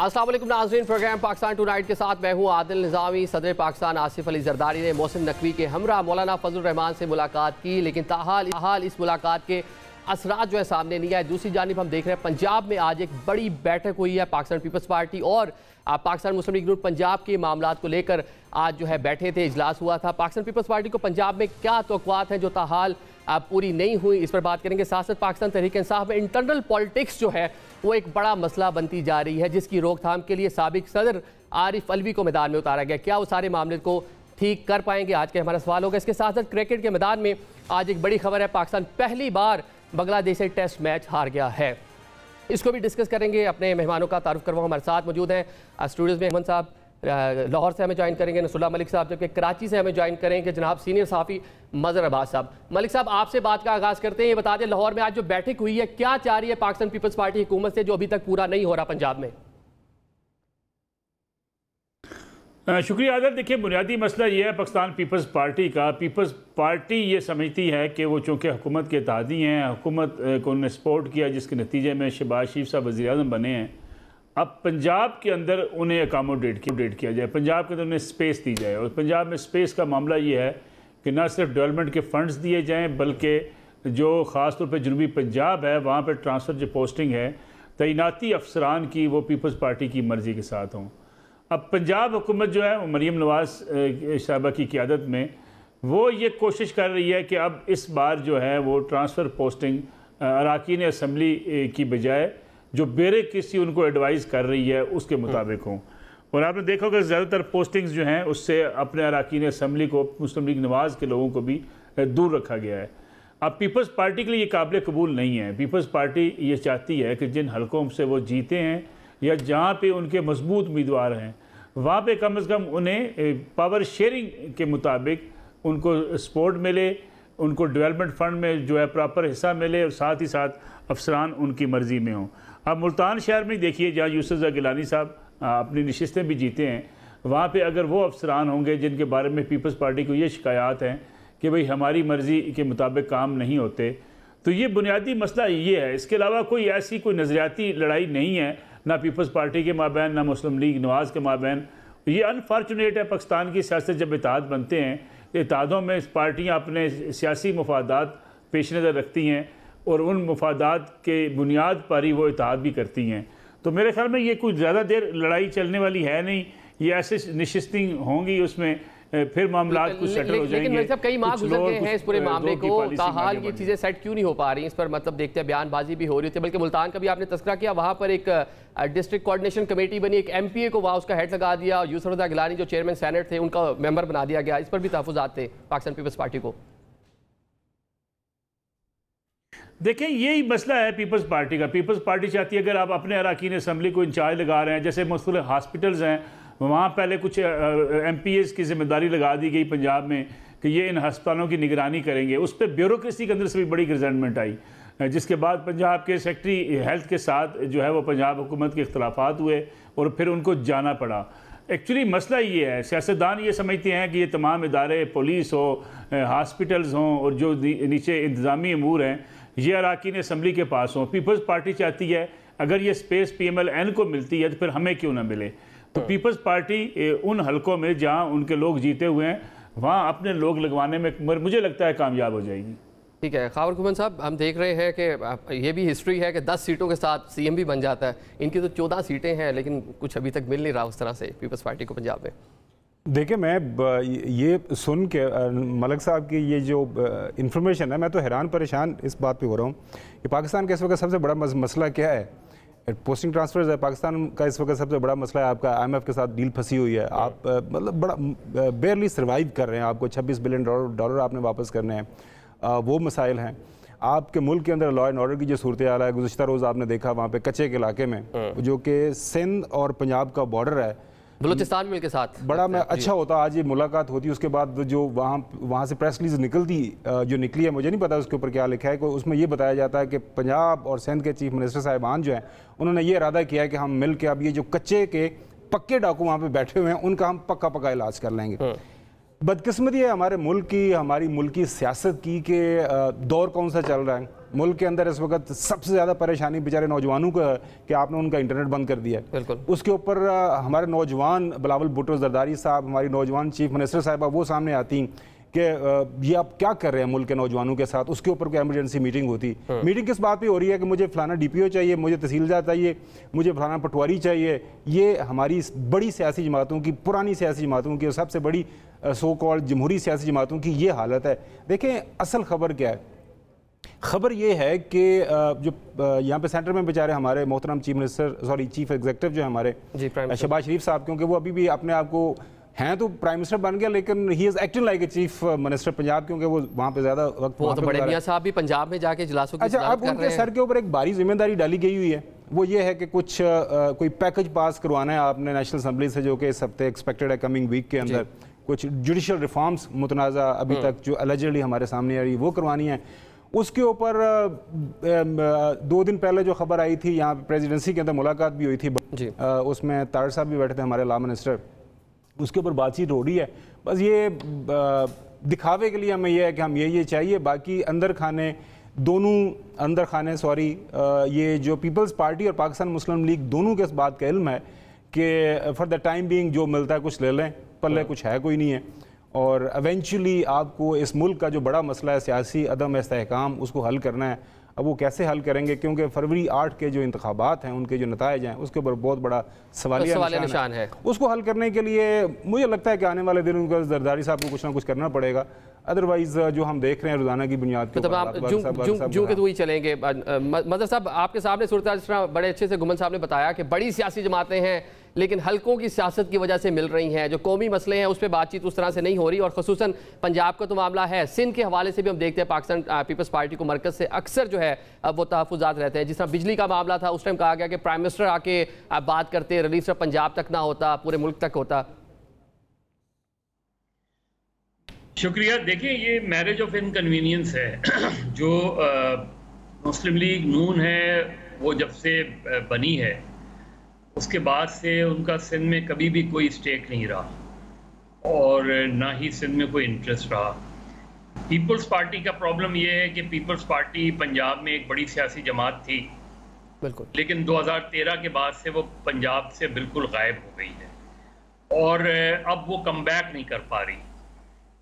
अस्सलाम वालेकुम नाज़रीन, प्रोग्राम पाकिस्तान टुनाइट के साथ मैं हूँ आदिल निज़ामी। सदर पाकिस्तान आसिफ अली जरदारी ने मोहसिन नकवी के हमरा मौलाना फजल रहमान से मुलाकात की, लेकिन ताहाल इस मुलाकात के असरात जो है सामने नहीं आए। दूसरी जानिब हम देख रहे हैं पंजाब में आज एक बड़ी बैठक हुई है। पाकिस्तान पीपल्स पार्टी और पाकिस्तान मुस्लिम लीग नून पंजाब के मामलात को लेकर आज जो है बैठे थे, इजलास हुआ था। पाकिस्तान पीपल्स पार्टी को पंजाब में क्या तवक्कुआत हैं जो ताहाल पूरी नहीं हुई, इस पर बात करेंगे। साथ साथ पाकिस्तान तहरीक इंसाफ में इंटरनल पॉलिटिक्स जो है वो एक बड़ा मसला बनती जा रही है, जिसकी रोकथाम के लिए साबिक सदर आरिफ अलवी को मैदान में उतारा गया। क्या वो सारे मामले को ठीक कर पाएंगे, आज के हमारा सवाल होगा। इसके साथ साथ क्रिकेट के मैदान में आज एक बड़ी खबर है, पाकिस्तान पहली बार बांग्लादेश से टेस्ट मैच हार गया है। इसको भी डिस्कस करेंगे। अपने मेहमानों का तारुफ करवाऊँ, हमारे साथ मौजूद हैं स्टूडियोज़ में अहमद साहब, लाहौर से हमें ज्वाइन करेंगे नसरुल्लाह मलिक साहब, जबकि कराची से हमें ज्वाइन करेंगे जनाब सीनियर सहाफ़ी मज़हर अब्बास साहब। मलिक साहब, आपसे बात का आगाज़ करते हैं। ये बता दें, लाहौर में आज जो बैठक हुई है, क्या चाह रही है पाकिस्तान पीपल्स पार्टी हुकूमत से जो अभी तक पूरा नहीं हो रहा पंजाब में? शुक्रिया आदर। देखिए, बुनियादी मसला ये है पाकिस्तान पीपल्स पार्टी का। पीपल्स पार्टी ये समझती है कि वो चूँकि हुकूमत के इत्तेहादी हैं, हुकूमत को उन्होंने सपोर्ट किया, जिसके नतीजे में शहबाज शरीफ साहब वज़ीर-ए-आज़म बने हैं। अब पंजाब के अंदर उन्हें अकोमोडेट किया जाए, पंजाब के अंदर उन्हें स्पेस दी जाए। और पंजाब में स्पेस का मामला ये है कि न सिर्फ डेवलपमेंट के फ़ंड्स दिए जाएँ, बल्कि जो ख़ास तौर पर जनूबी पंजाब है वहाँ पर ट्रांसफ़र जो पोस्टिंग है तैनाती अफसरान की, वो पीपल्स पार्टी की मर्ज़ी के साथ हों। अब पंजाब हुकूमत जो है वो मरीम नवाज़ साहबा की क़ियादत में वो ये कोशिश कर रही है कि अब इस बार जो है वो ट्रांसफ़र पोस्टिंग अरकान असम्बली की बजाय जो बेरे किसी उनको एडवाइस कर रही है उसके मुताबिक हों। और आपने देखा होगा ज़्यादातर पोस्टिंग्स जो हैं उससे अपने अरकान असम्बली को, मुस्लिम लीग नवाज़ के लोगों को भी दूर रखा गया है। अब पीपल्स पार्टी के लिए ये काबिल कबूल नहीं है। पीपल्स पार्टी ये चाहती है कि जिन हलकों से वो जीते हैं या जहाँ पे उनके मजबूत उम्मीदवार हैं वहाँ पे कम से कम उन्हें पावर शेयरिंग के मुताबिक उनको सपोर्ट मिले, उनको डेवलपमेंट फ़ंड में जो है प्रॉपर हिस्सा मिले, और साथ ही साथ अफसरान उनकी मर्ज़ी में हों। अब मुल्तान शहर में देखिए, जहाँ यूसुफ ज़ा गिलानी साहब अपनी नशिस्तें भी जीते हैं, वहाँ पे अगर वो अफसरान होंगे जिनके बारे में पीपल्स पार्टी को ये शिकायत हैं कि भाई हमारी मर्ज़ी के मुताबिक काम नहीं होते, तो ये बुनियादी मसला ये है। इसके अलावा कोई ऐसी कोई नज़रियाती लड़ाई नहीं है, ना पीपल्स पार्टी के माबैन, ना मुस्लिम लीग नवाज़ के माबैन। ये अनफॉर्चुनेट है, पाकिस्तान की सियासत जब इत्तेहाद बनते हैं, इत्तेहादों में पार्टियाँ अपने सियासी मफादात पेश नज़र रखती हैं और उन मफादात के बुनियाद पर ही वो इत्तेहाद भी करती हैं। तो मेरे ख्याल में ये कुछ ज़्यादा देर लड़ाई चलने वाली है नहीं। ये ऐसे नशिस्तें होंगी, उसमें फिर मामला कुछ सेटल हो जाएंगे। लेकिन कई माह गुजर गए हैं इस पूरे मामले को, ताहाल ये चीज़ें सेट क्यों नहीं हो पा रही? इस पर मतलब देखते हैं बयानबाजी भी हो रही थी, बल्कि मुल्तान का भी आपने तस्करा किया, वहाँ पर एक डिस्ट्रिक्ट कोऑर्डिनेशन कमेटी बनी, एक MPA को वहाँ उसका हेड लगा दिया, यूसुफ ज़ा गिलानी जो चेयरमैन सेनेट थे उनका मेंबर बना दिया गया। इस पर भी तहफ़्फ़ुज़ात थे पाकिस्तान पीपल्स पार्टी को। देखें, यही मसला है पीपल्स पार्टी का। पीपल्स पार्टी चाहती है अगर आप अपने अरकान असम्बली को इंचार्ज लगा रहे हैं, जैसे मुख्तलिफ हॉस्पिटल्स हैं वहाँ पहले कुछ MPAs की जिम्मेदारी लगा दी गई पंजाब में कि ये इन अस्पतालों की निगरानी करेंगे, उस पर ब्यूरोक्रेसी के अंदर से भी बड़ी रिजल्टमेंट आई, जिसके बाद पंजाब के सेक्रेटरी हेल्थ के साथ जो है वो पंजाब हुकूमत के इख्तलाफात हुए और फिर उनको जाना पड़ा। एक्चुअली मसला ये है, सियासतदान ये समझते हैं कि ये तमाम इदारे, पुलिस हो, हॉस्पिटल्स हों और जो नीचे इंतज़ामी अमूर हैं, ये अरकान असम्बली के पास हों। पीपल्स पार्टी चाहती है अगर ये स्पेस PMLN को मिलती है तो फिर हमें क्यों ना मिले। तो पीपल्स पार्टी उन हलकों में जहां उनके लोग जीते हुए हैं वहां अपने लोग लगवाने में मुझे लगता है कामयाब हो जाएगी। ठीक है खावर कुमन साहब, हम देख रहे हैं कि ये भी हिस्ट्री है कि 10 सीटों के साथ CM भी बन जाता है। इनकी तो 14 सीटें हैं, लेकिन कुछ अभी तक मिल नहीं रहा उस तरह से पीपल्स पार्टी को पंजाब में। देखिए, मैं ये सुन के मलिक साहब की ये जो इन्फॉर्मेशन है, मैं तो हैरान परेशान इस बात पे हो रहा हूँ कि पाकिस्तान का इस वक्त सबसे बड़ा मसला क्या है? पोस्टिंग ट्रांसफर्स है। पाकिस्तान का इस वक्त सबसे बड़ा मसला है आपका IMF के साथ डील फंसी हुई है। आप मतलब बड़ा बेयरली सर्वाइव कर रहे हैं, आपको $26 बिलियन आपने वापस करने हैं, वो मसाइल हैं। आपके मुल्क के अंदर लॉ एंड ऑर्डर की जो सूरत हाल है, गुज़श्ता रोज़ आपने देखा वहाँ पे कच्चे के इलाके में जो कि सिंध और पंजाब का बॉर्डर है, बलूचिस्तान मिल के साथ बड़ा मैं अच्छा होता आज ये मुलाकात होती। उसके बाद जो वहाँ से प्रेस रिलीज निकलती जो निकली है, मुझे नहीं पता उसके ऊपर क्या लिखा है, उसमें ये बताया जाता है कि पंजाब और सिंध के चीफ मिनिस्टर साहिबान जो हैं उन्होंने ये इरादा किया है कि हम मिल के अब ये जो कच्चे के पक्के डाकू वहाँ पे बैठे हुए हैं उनका हम पक्का इलाज कर लेंगे। बदकिस्मती है हमारे मुल्क की, हमारी मुल्क की सियासत की कि दौर कौन सा चल रहा है मुल्क के अंदर इस वक्त सबसे ज़्यादा परेशानी बेचारे नौजवानों को है कि आपने उनका इंटरनेट बंद कर दिया है। बिल्कुल। उसके ऊपर हमारे नौजवान बिलावल भुट्टो जरदारी साहब, हमारी नौजवान चीफ मिनिस्टर साहिबा वो सामने आती कि ये आप क्या कर रहे हैं मुल्क के नौजवानों के साथ। उसके ऊपर कोई एमरजेंसी मीटिंग होती, मीटिंग किस बात पे हो रही है कि मुझे फलाना DPO चाहिए, मुझे तहसीलदार चाहिए, मुझे फलाना पटवारी चाहिए। ये हमारी बड़ी सियासी जमातों की, पुरानी सियासी जमातों की, सबसे बड़ी सो कॉल्ड जमहूरी सियासी जमातों की ये हालत है। देखें असल खबर क्या है, खबर ये है कि जो यहाँ पे सेंटर में बेचारे हमारे मोहतरम चीफ एग्जीक्यूटिव जो है हमारे शहबाज शरीफ साहब, क्योंकि वो अभी भी अपने आप को हैं तो प्राइम मिनिस्टर बन गया, लेकिन he is acting like a chief minister Punjab, क्योंकि वो वहाँ पे ज्यादा वक्त वो तो बड़े मियां साहब भी पंजाब में जाके इजलासों की अच्छा, अब उनके सर के ऊपर एक भारी जिम्मेदारी डाली गई हुई है। वो ये है कि कुछ कोई पैकेज पास करवाना है आपने नेशनल असम्बली से, जो कि इस हफ्ते एक्सपेक्टेड है कमिंग वीक के अंदर। कुछ जुडिशल रिफॉर्म्स मुतनाज़ा अभी तक जो एलिजिबली हमारे सामने आ रही वो करवानी है। उसके ऊपर 2 दिन पहले जो खबर आई थी, यहाँ प्रेसिडेंसी के अंदर मुलाकात भी हुई थी, उसमें तार साहब भी बैठे थे हमारे लॉ मिनिस्टर, उसके ऊपर बातचीत हो रही है। बस ये दिखावे के लिए हमें यह है कि हम ये चाहिए, बाकी अंदर खाने ये जो पीपल्स पार्टी और पाकिस्तान मुस्लिम लीग दोनों के इस बात का इल्म है कि फॉर द टाइम बीइंग जो मिलता है कुछ ले लें, पल्ले कुछ है कोई नहीं है, और एवेंचुअली आपको इस मुल्क का जो बड़ा मसला है सियासी अदम इस्तेहकाम, उसको हल करना है। अब वो कैसे हल करेंगे, क्योंकि फरवरी 8 के जो इंतखाबात हैं उनके जो नताइज हैं उसके ऊपर बहुत बड़ा सवालिया निशान है। उसको हल करने के लिए मुझे लगता है कि आने वाले दिनों में जरदारी साहब को कुछ ना कुछ करना पड़ेगा। अदरवाइज जो हम देख रहे हैं रोजाना की बुनियाद पर, मतलब आप जूं के तो ही चलेंगे। मदर साहब आपके सामने सूरत जिस तरह बड़े अच्छे से गुमन साहब ने बताया कि बड़ी सियासी जमातें हैं लेकिन हल्कों की सियासत की वजह से मिल रही हैं, जो कौमी मसले हैं उस पर बातचीत उस तरह से नहीं हो रही, और खुसूसन पंजाब का तो मामला है। सिंध के हवाले से भी हम देखते हैं पाकिस्तान पीपल्स पार्टी को मरकज़ से अक्सर जो है वो तहफ़्फ़ुज़ात रहते हैं। जिस तरह बिजली का मामला था उस टाइम कहा गया कि प्राइम मिनिस्टर आके बात करते, रिलीफ सिर्फ पंजाब तक ना होता, पूरे मुल्क तक होता। शुक्रिया। देखिए ये मैरिज ऑफ इनकन्वीनियंस है जो मुस्लिम लीग नून है, वो जब से बनी है उसके बाद से उनका सिंध में कभी भी कोई स्टेक नहीं रहा और ना ही सिंध में कोई इंटरेस्ट रहा। पीपल्स पार्टी का प्रॉब्लम ये है कि पीपल्स पार्टी पंजाब में एक बड़ी सियासी जमात थी, बिल्कुल, लेकिन 2013 के बाद से वो पंजाब से बिल्कुल गायब हो गई है और अब वो कम बैक नहीं कर पा रही।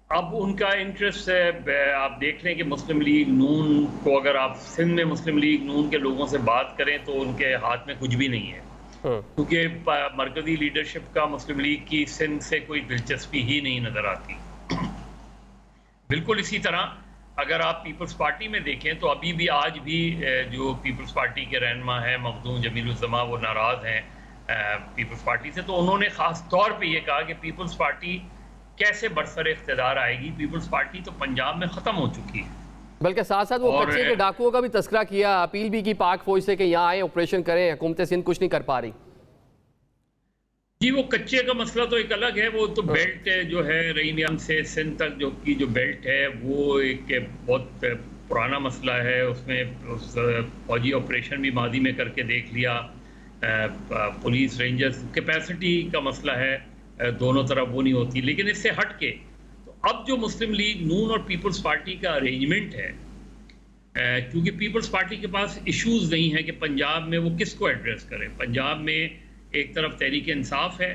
अब उनका इंटरेस्ट है, आप देख लें कि मुस्लिम लीग नून को, अगर आप सिंध में मुस्लिम लीग नून के लोगों से बात करें तो उनके हाथ में कुछ भी नहीं है, क्योंकि मरकजी लीडरशिप का मुस्लिम लीग की सिंध से कोई दिलचस्पी ही नहीं नजर आती। बिल्कुल इसी तरह अगर आप पीपल्स पार्टी में देखें तो अभी भी आज भी जो पीपल्स पार्टी के रहनुमा है मखदूम जमीलुज़्ज़मा, वो नाराज हैं पीपल्स पार्टी से। तो उन्होंने खास तौर पे ये कहा कि पीपल्स पार्टी कैसे बरसर इख्तिदार आएगी, पीपल्स पार्टी तो पंजाब में ख़त्म हो चुकी है। बल्कि साथ साथ वो कच्चे के डाकुओं का भी तस्करा किया, अपील भी की पाक फौज से कि यहाँ आए ऑपरेशन करें, हुकूमत सिंध कुछ नहीं कर पा रही। जी वो कच्चे का मसला तो एक अलग है, वो तो बेल्ट जो है रहीनियम से सिंध तक जो बेल्ट है वो एक बहुत पुराना मसला है। उसमें उस फौजी ऑपरेशन भी मादी में करके देख लिया, पुलिस रेंजर्स कैपेसिटी का मसला है, दोनों तरफ वो नहीं होती। लेकिन इससे हट के तो अब जो मुस्लिम लीग नून और पीपल्स पार्टी का अरेंजमेंट है, क्योंकि पीपल्स पार्टी के पास इश्यूज नहीं है कि पंजाब में वो किसको एड्रेस करे। पंजाब में एक तरफ तहरीक इंसाफ है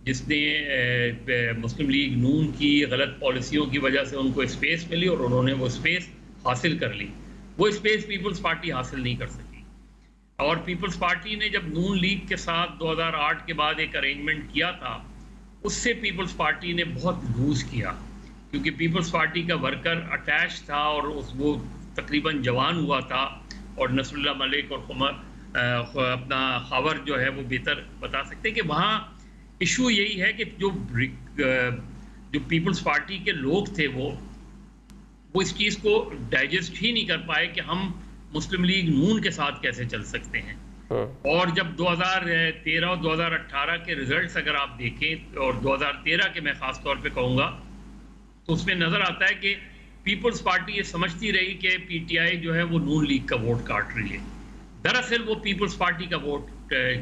जिसने मुस्लिम लीग नून की गलत पॉलिसियों की वजह से उनको स्पेस मिली और उन्होंने वो स्पेस हासिल कर ली। वो स्पेस पीपल्स पार्टी हासिल नहीं कर सकी। और पीपल्स पार्टी ने जब नून लीग के साथ 2008 के बाद एक अरेंजमेंट किया था, उससे पीपल्स पार्टी ने बहुत लूज किया, क्योंकि पीपल्स पार्टी का वर्कर अटैच था और वो तकरीबन जवान हुआ था। और नसरुल्लाह मलिक और अपना खबर जो है वो बेहतर बता सकते हैं कि वहाँ इशू यही है कि जो पीपल्स पार्टी के लोग थे वो इस चीज़ को डाइजेस्ट ही नहीं कर पाए कि हम मुस्लिम लीग नून के साथ कैसे चल सकते हैं। और जब 2013 और 2018 के रिजल्ट्स अगर आप देखें, और 2013 के मैं ख़ास तौर पे कहूँगा, तो उसमें नज़र आता है कि पीपल्स पार्टी ये समझती रही कि पीटीआई जो है वो नून लीग का वोट काट रही है। दरअसल वो पीपल्स पार्टी का वोट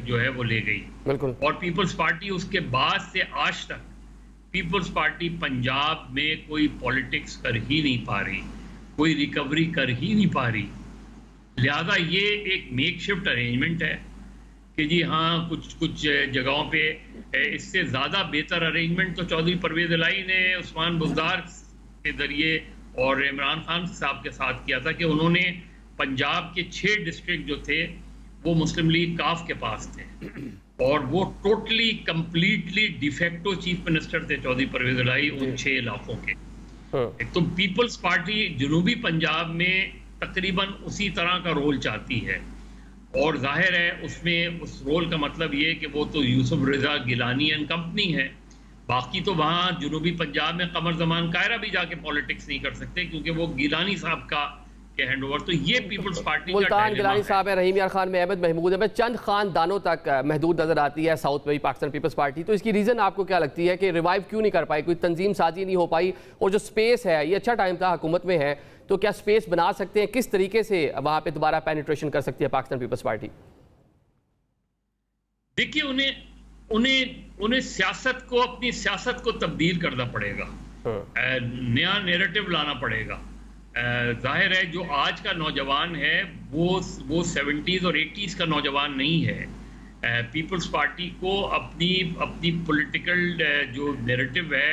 जो है वो ले गई। बिल्कुल। और पीपल्स पार्टी उसके बाद से आज तक पीपल्स पार्टी पंजाब में कोई पॉलिटिक्स कर ही नहीं पा रही, कोई रिकवरी कर ही नहीं पा रही। लिहाजा ये एक मेकशिफ्ट अरेंजमेंट है कि जी हाँ, कुछ जगहों पे इससे ज़्यादा बेहतर अरेंजमेंट तो चौधरी परवेज़ इलाही ने उस्मान बुज़दार के ज़रिए और इमरान खान साहब के साथ किया था कि उन्होंने पंजाब के 6 डिस्ट्रिक्ट जो थे वो मुस्लिम लीग काफ के पास थे और वो totally completely de facto chief minister थे चौधरी परवेज़ इलाही उन 6 इलाकों के। एक तो पीपल्स पार्टी जनूबी पंजाब में तकरीबन उसी तरह का रोल चाहती है और जाहिर है उसमें उस रोल का मतलब ये कि वो तो यूसुफ रज़ा गिलानी एंड कंपनी है, बाकी तो वहाँ जनूबी पंजाब में कमर जमान कायरा भी जाके पॉलिटिक्स नहीं कर सकते क्योंकि वो गिलानी साहब का के हैंडओवर। तो ये पीपल्स पार्टी मुल्तान गिलानी साहब है, रहीम यार खान में अहमद महमूद है, चंद खानदानों तक महदूद नजर आती है साउथ में भी पाकिस्तान पीपल्स पार्टी। तो इसकी रीज़न आपको क्या लगती है कि रिवाइव क्यों नहीं कर पाई, कोई तंजीम साजी नहीं हो पाई? और जो स्पेस है, ये अच्छा टाइम था हुकूमत में है, तो क्या स्पेस बना सकते हैं? किस तरीके से वहाँ पे दोबारा पेनिट्रेशन कर सकती है पाकिस्तान पीपल्स पार्टी? देखिए, उन्हें सियासत को, अपनी सियासत को तब्दील करना पड़ेगा, नया नैरेटिव लाना पड़ेगा। जाहिर है जो आज का नौजवान है वो 70s और 80s का नौजवान नहीं है। पीपल्स पार्टी को अपनी पॉलिटिकल जो नैरेटिव है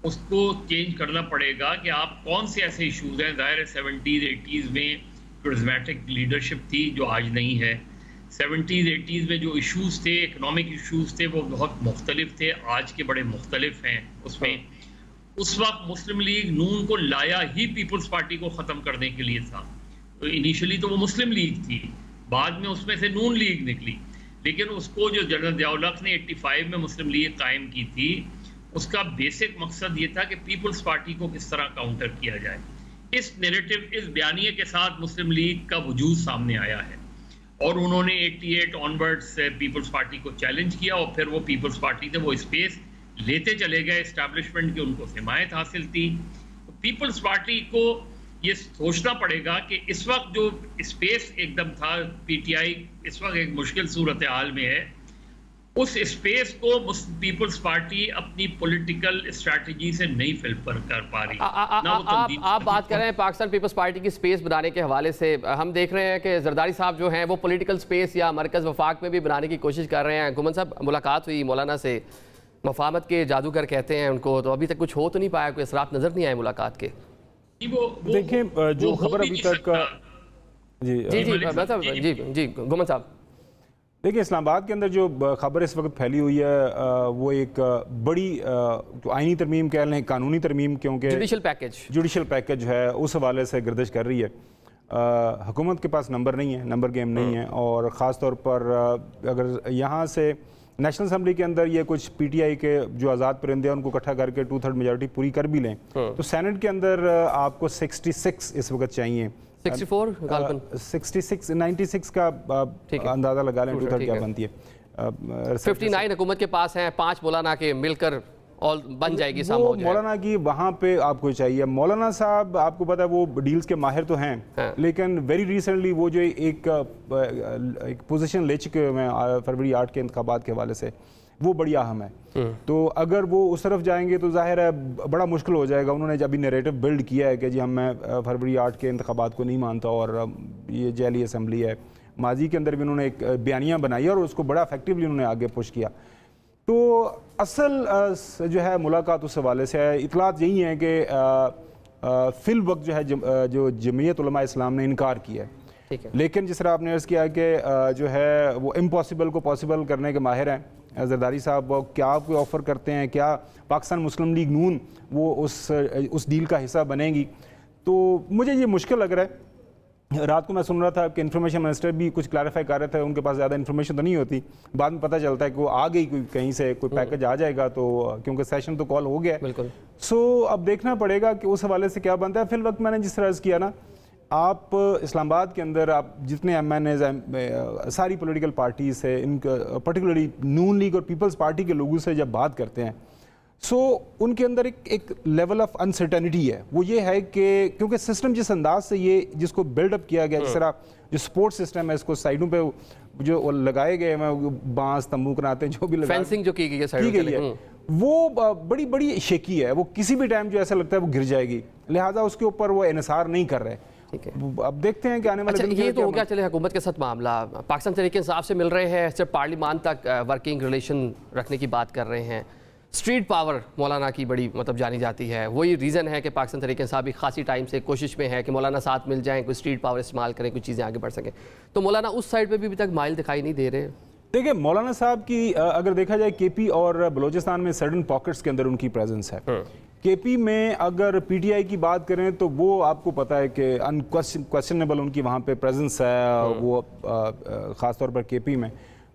उसको चेंज करना पड़ेगा कि आप कौन से ऐसे इश्यूज हैं। जाहिर है 70s 80s में करिज्मेटिक लीडरशिप थी जो आज नहीं है। 70s 80s में जो इश्यूज थे, इकोनॉमिक इश्यूज थे, वो बहुत मुख्तलिफ थे, आज के बड़े मुख्तलिफ हैं उसमें। उस वक्त मुस्लिम लीग नून को लाया ही पीपल्स पार्टी को ख़त्म करने के लिए था। तो इनिशियली तो वो मुस्लिम लीग थी, बाद में उसमें से नून लीग निकली, लेकिन उसको जो जनरल ज़ियाउल हक ने 85 में मुस्लिम लीग कायम की थी, उसका बेसिक मकसद ये था कि पीपल्स पार्टी को किस तरह काउंटर किया जाए। इस नैरेटिव, इस बयानिए के साथ मुस्लिम लीग का वजूद सामने आया है और उन्होंने 88 ऑनवर्ड्स पीपल्स पार्टी को चैलेंज किया और फिर वो पीपल्स पार्टी से वो स्पेस लेते चले गए, एस्टैब्लिशमेंट की उनको हिमायत हासिल थी। तो पीपल्स पार्टी को ये सोचना पड़ेगा कि इस वक्त जो स्पेस एकदम था, पीटीआई इस वक्त एक मुश्किल सूरत हाल में है, उस स्पेस को पीपल्स पार्टी अपनी पॉलिटिकल स्ट्रैटेजी से नहीं फिल कर पा रही। आप बात कर रहे हैं पाकिस्तान पीपल्स पार्टी की स्पेस बनाने के हवाले से। हम देख रहे हैं कि जरदारी साहब जो हैं वो पॉलिटिकल स्पेस या मरकज़ वफाक में भी बनाने की कोशिश कर रहे हैं। गुमन साहब, मुलाकात हुई मौलाना से, मफाहमत के जादूगर कहते हैं उनको, तो अभी तक कुछ हो तो नहीं पाया, कोई असरात नजर नहीं आए मुलाकात के? देखिए जो खबर अभी तक जी गुमन साहब, देखिए इस्लामाबाद के अंदर जो खबर इस वक्त फैली हुई है वो एक बड़ी तो आईनी तरमीम कह लें, कानूनी तरमीम, क्योंकि जुडिशल पैकेज है, उस हवाले से गर्दिश कर रही है। हुकूमत के पास नंबर नहीं है, नंबर गेम नहीं है, और ख़ास तौर पर अगर यहाँ से नेशनल असम्बली के अंदर ये कुछ पीटीआई के जो आज़ाद परिंदे हैं उनको इकट्ठा करके 2/3 मेजॉरिटी पूरी कर भी लें तो सेनेट के अंदर आपको 66 इस वक्त चाहिए। 64 96 का अंदाज़ा लगा लें, 2/3 क्या बनती है। 59 हुकूमत के पास हैं, 5 मौलाना के मिलकर और बन जाएगी। मौलाना की वहाँ पे आपको चाहिए। मौलाना साहब आपको पता है वो डील्स के माहिर तो हैं, लेकिन वेरी रिसेंटली वो जो एक पोजीशन ले चुके हैं फरवरी 8 के इंतखाबात के हवाले से, वो बड़ी अहम है। तो अगर वो उस तरफ जाएंगे तो जाहिर है बड़ा मुश्किल हो जाएगा। उन्होंने अभी नैरेटिव बिल्ड किया है कि जी मैं फरवरी 8 के इंतखाबात को नहीं मानता और ये जैली असम्बली है। माजी के अंदर भी उन्होंने एक बयानियाँ बनाई और उसको बड़ा इफेक्टिवली उन्होंने आगे पुश किया। तो असल जो है मुलाकात उस हवाले से है। इतलात यही है कि फिल वक्त जो है जो जमीयत उलमा इस्लाम ने इनकार किया है, लेकिन जिस तरह आपने अर्ज़ किया कि जो है वो इम्पॉसिबल को पॉसिबल करने के माहिर हैं जरदारी साहब। वो क्या आपको ऑफ़र करते हैं, क्या पाकिस्तान मुस्लिम लीग नून वो उस डील का हिस्सा बनेगी? तो मुझे ये मुश्किल लग रहा है। रात को मैं सुन रहा था कि इन्फॉर्मेशन मिनिस्टर भी कुछ क्लैरिफाई कर रहे थे, उनके पास ज़्यादा इन्फॉर्मेशन तो नहीं होती, बाद में पता चलता है कि वो आ गई कहीं से कोई पैकेज आ जाएगा, तो क्योंकि सेशन तो कॉल हो गया। बिल्कुल। सो अब देखना पड़ेगा कि उस हवाले से क्या बनता है। फिल वक्त मैंने जिस तरह अर्ज़ किया ना, आप इस्लामाबाद के अंदर आप जितने MNAs सारी पॉलिटिकल पार्टी से, इनका पर्टिकुलरली नून लीग और पीपल्स पार्टी के लोगों से जब बात करते हैं, उनके अंदर एक लेवल ऑफ अनसर्टेनिटी है। वो ये है कि क्योंकि सिस्टम जिस अंदाज से ये जिसको बिल्डअप किया गया, जिस तरह जो स्पोर्ट्स सिस्टम है, इसको साइडों पे जो लगाए गए हैं बांस तंबू कराते हैं, जो भी फेंसिंग जो की गई है वो बड़ी बड़ी शेकी है। वो किसी भी टाइम जो ऐसा लगता है वो गिर जाएगी, लिहाजा उसके ऊपर वो इन्हिसार नहीं कर रहे। ठीक है, अब देखते हैं कि आने वाले दिन ये तो हो गया। चले हुकूमत के साथ मामला, पाकिस्तान तहरीक इंसाफ से मिल रहे हैं, सिर्फ पार्लियामान तक वर्किंग रिलेशन रखने की बात कर रहे हैं। स्ट्रीट पावर मौलाना की बड़ी मतलब जानी जाती है, वही रीज़न है कि पाकिस्तान तहरीक इंसाफ भी खासी टाइम से कोशिश में है कि मौलाना साथ मिल जाएं, कोई स्ट्रीट पावर इस्तेमाल करें, कुछ चीज़ें आगे बढ़ सकें। तो मौलाना उस साइड पे भी अभी तक माइल दिखाई नहीं दे रहे। देखिए, मौलाना साहब की अगर देखा जाए केपी और बलोचिस्तान में सर्टन पॉकेट्स के अंदर उनकी प्रेजेंस है। केपी में अगर पीटीआई की बात करें तो वो आपको पता है कि अनक्वेश्चनेबल उनकी वहाँ पे प्रेजेंस है, वो ख़ासतौर पर केपी में।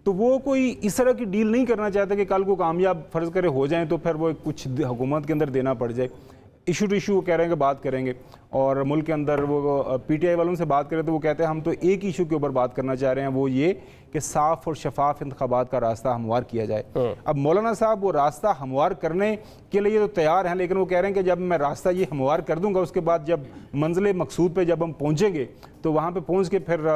तो वो कोई इस तरह की डील नहीं करना चाहते कि कल को कामयाब फ़र्ज़ करे हो जाएं तो फिर वो कुछ हुकूमत के अंदर देना पड़ जाए। इशू टू इशू वो कह रहे हैं कि बात करेंगे, और मुल्क के अंदर वो पीटीआई वालों से बात करें तो वो कहते हैं हम तो एक इशू के ऊपर बात करना चाह रहे हैं, वो ये कि साफ और शफाफ इंतखाबात का रास्ता हमवार किया जाए। अब मौलाना साहब वो रास्ता हमवार करने के लिए तो तैयार हैं, लेकिन वो कह रहे हैं कि जब मैं रास्ता ये हमवार कर दूंगा, उसके बाद जब मंजिल मकसूद पे जब हम पहुंचेंगे तो वहाँ पे पहुँच के फिर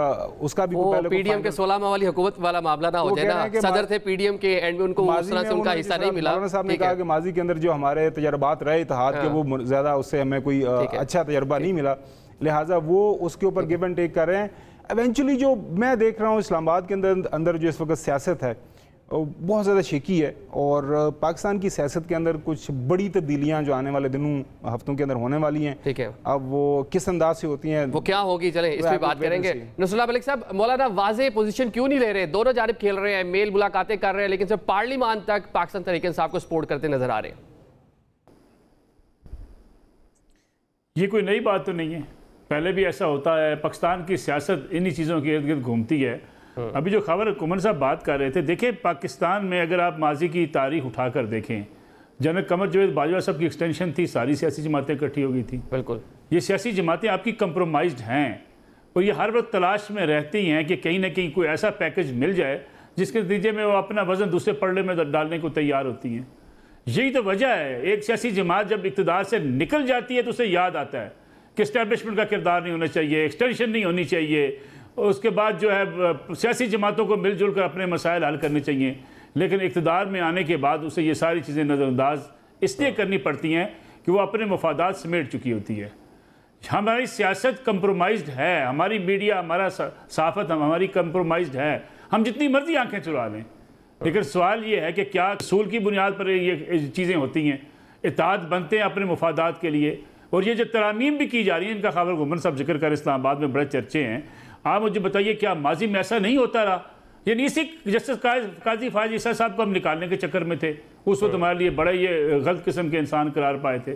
उसका भी पीडीएम के 16 माह वाली हुकूमत वाला मामला ना हो जाए ना। सदर थे पीडीएम के, एंड में उनको उस तरह से उनका हिस्सा नहीं मिला। मौलाना साहब ने कहा कि माजी के अंदर जो हमारे तजर्बात रहे इत्तेहाद के, वो ज़्यादा उससे हमें कोई अच्छा तजर्बा नहीं मिला, लिहाजा वो उसके ऊपर गिव एंड टेक कर रहे हैं। इवेंचुअली जो मैं देख रहा हूँ इस्लामाबाद के अंदर जो इस वक्त सियासत है बहुत ज़्यादा शेकी है, और पाकिस्तान की सियासत के अंदर कुछ बड़ी तब्दीलियाँ जो आने वाले दिनों हफ्तों के अंदर होने वाली हैं। ठीक है, अब वो किस अंदाज से होती हैं, वो क्या होगी, चलें इस पर बात करेंगे। नसरुल्लाह मलिक साहब, मौलाना वाज़ेह पोजीशन क्यों नहीं ले रहे? दोनों जानिब खेल रहे हैं, मेल मुलाकातें कर रहे हैं, लेकिन सिर्फ पार्लियामान तक पाकिस्तान तहरीक इंसाफ को सपोर्ट करते नजर आ रहे हैं। ये कोई नई बात तो नहीं है, पहले भी ऐसा होता है। पाकिस्तान की सियासत इन्हीं चीज़ों के इर्द गिर्द घूमती है। अभी जो खबर कुमर साहब बात कर रहे थे, देखें पाकिस्तान में अगर आप माजी की तारीख उठाकर देखें, जनरल कमर जावेद बाजवा साहब की एक्सटेंशन थी, सारी सियासी जमातें इकट्ठी हो गई थी। बिल्कुल, ये सियासी जमातें आपकी कंप्रोमाइज्ड हैं, और ये हर वक्त तलाश में रहती हैं कि कहीं ना कहीं कोई ऐसा पैकेज मिल जाए जिसके नतीजे में वो अपना वजन दूसरे पल्ले में डालने को तैयार होती हैं। यही तो वजह है, एक सियासी जमात जब इक़्तिदार से निकल जाती है तो उसे याद आता है कि एस्टैब्लिशमेंट का किरदार नहीं होना चाहिए, एक्सटेंशन नहीं होनी चाहिए, उसके बाद जो है सियासी जमातों को मिलजुल कर अपने मसाइल हल करने चाहिए। लेकिन इक़्तिदार में आने के बाद उसे ये सारी चीज़ें नज़रअंदाज इसलिए करनी पड़ती हैं कि वो अपने मफादात समेट चुकी होती है। हमारी सियासत कंप्रोमाइज्ड है, हमारी मीडिया, हमारा सहाफ़त हमारी कंप्रोमाइज्ड है, हम जितनी मर्जी आंखें चुरा लें। लेकिन सवाल ये है कि क्या असूल की बुनियाद पर ये चीज़ें होती हैं, इत्तेहाद बनते हैं अपने मफादात के लिए। और ये जो तरामीम भी की जा रही है, इनका खबर गुमन साहब जिक्र कर इस्लामाबाद में बड़े चर्चे हैं। आप मुझे बताइए, क्या माजी में ऐसा नहीं होता रहा? यानी इसी जस्टिस काजी फायज ईसा साहब को हम निकालने के चक्कर में थे, उस वक्त हमारे लिए बड़े ये गलत किस्म के इंसान करार पाए थे।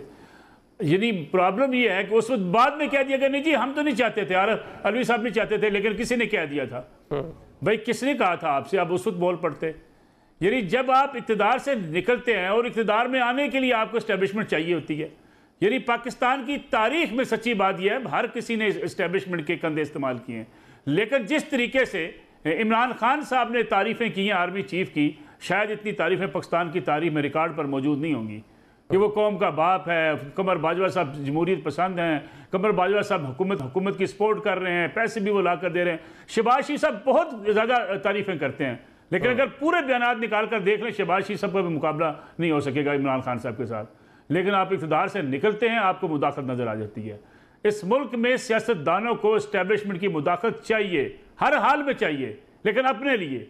यानी प्रॉब्लम ये है कि उस वक्त बाद में कह दिया गया नहीं जी हम तो नहीं चाहते थे, यार अलवी साहब नहीं चाहते थे, लेकिन किसी ने कह दिया था। भाई किसने कहा था आपसे? आप उस वक्त बोल पड़ते। यानी जब आप इक़्तिदार से निकलते हैं, और इक़्तिदार में आने के लिए आपको इस्टेब्लिशमेंट चाहिए होती है। यानी पाकिस्तान की तारीख में सच्ची बात यह है, हर किसी ने इस्टेब्लिशमेंट के कंधे इस्तेमाल किए हैं, लेकिन जिस तरीके से इमरान खान साहब ने तारीफ़ें की हैं आर्मी चीफ की, शायद इतनी तारीफ़ें पाकिस्तान की तारीख में रिकॉर्ड पर मौजूद नहीं होंगी कि वो कौम का बाप है। कमर बाजवा साहब जमहूरियत पसंद हैं, कमर बाजवा साहब हुकूमत की सपोर्ट कर रहे हैं, पैसे भी वो ला कर दे रहे हैं। शहबाज शरीफ साहब बहुत ज़्यादा तारीफ़ें करते हैं, लेकिन अगर पूरे बयान निकाल कर देख लें, शहबाज शरीफ साहब का भी मुकाबला नहीं हो सकेगा इमरान खान साहब के साथ। लेकिन आप इक़्तिदार से निकलते हैं, आपको मुदाखलत नज़र आ जाती है। इस मुल्क में सियासतदानों को इस्टेब्लिशमेंट की मुदाखलत चाहिए, हर हाल में चाहिए, लेकिन अपने लिए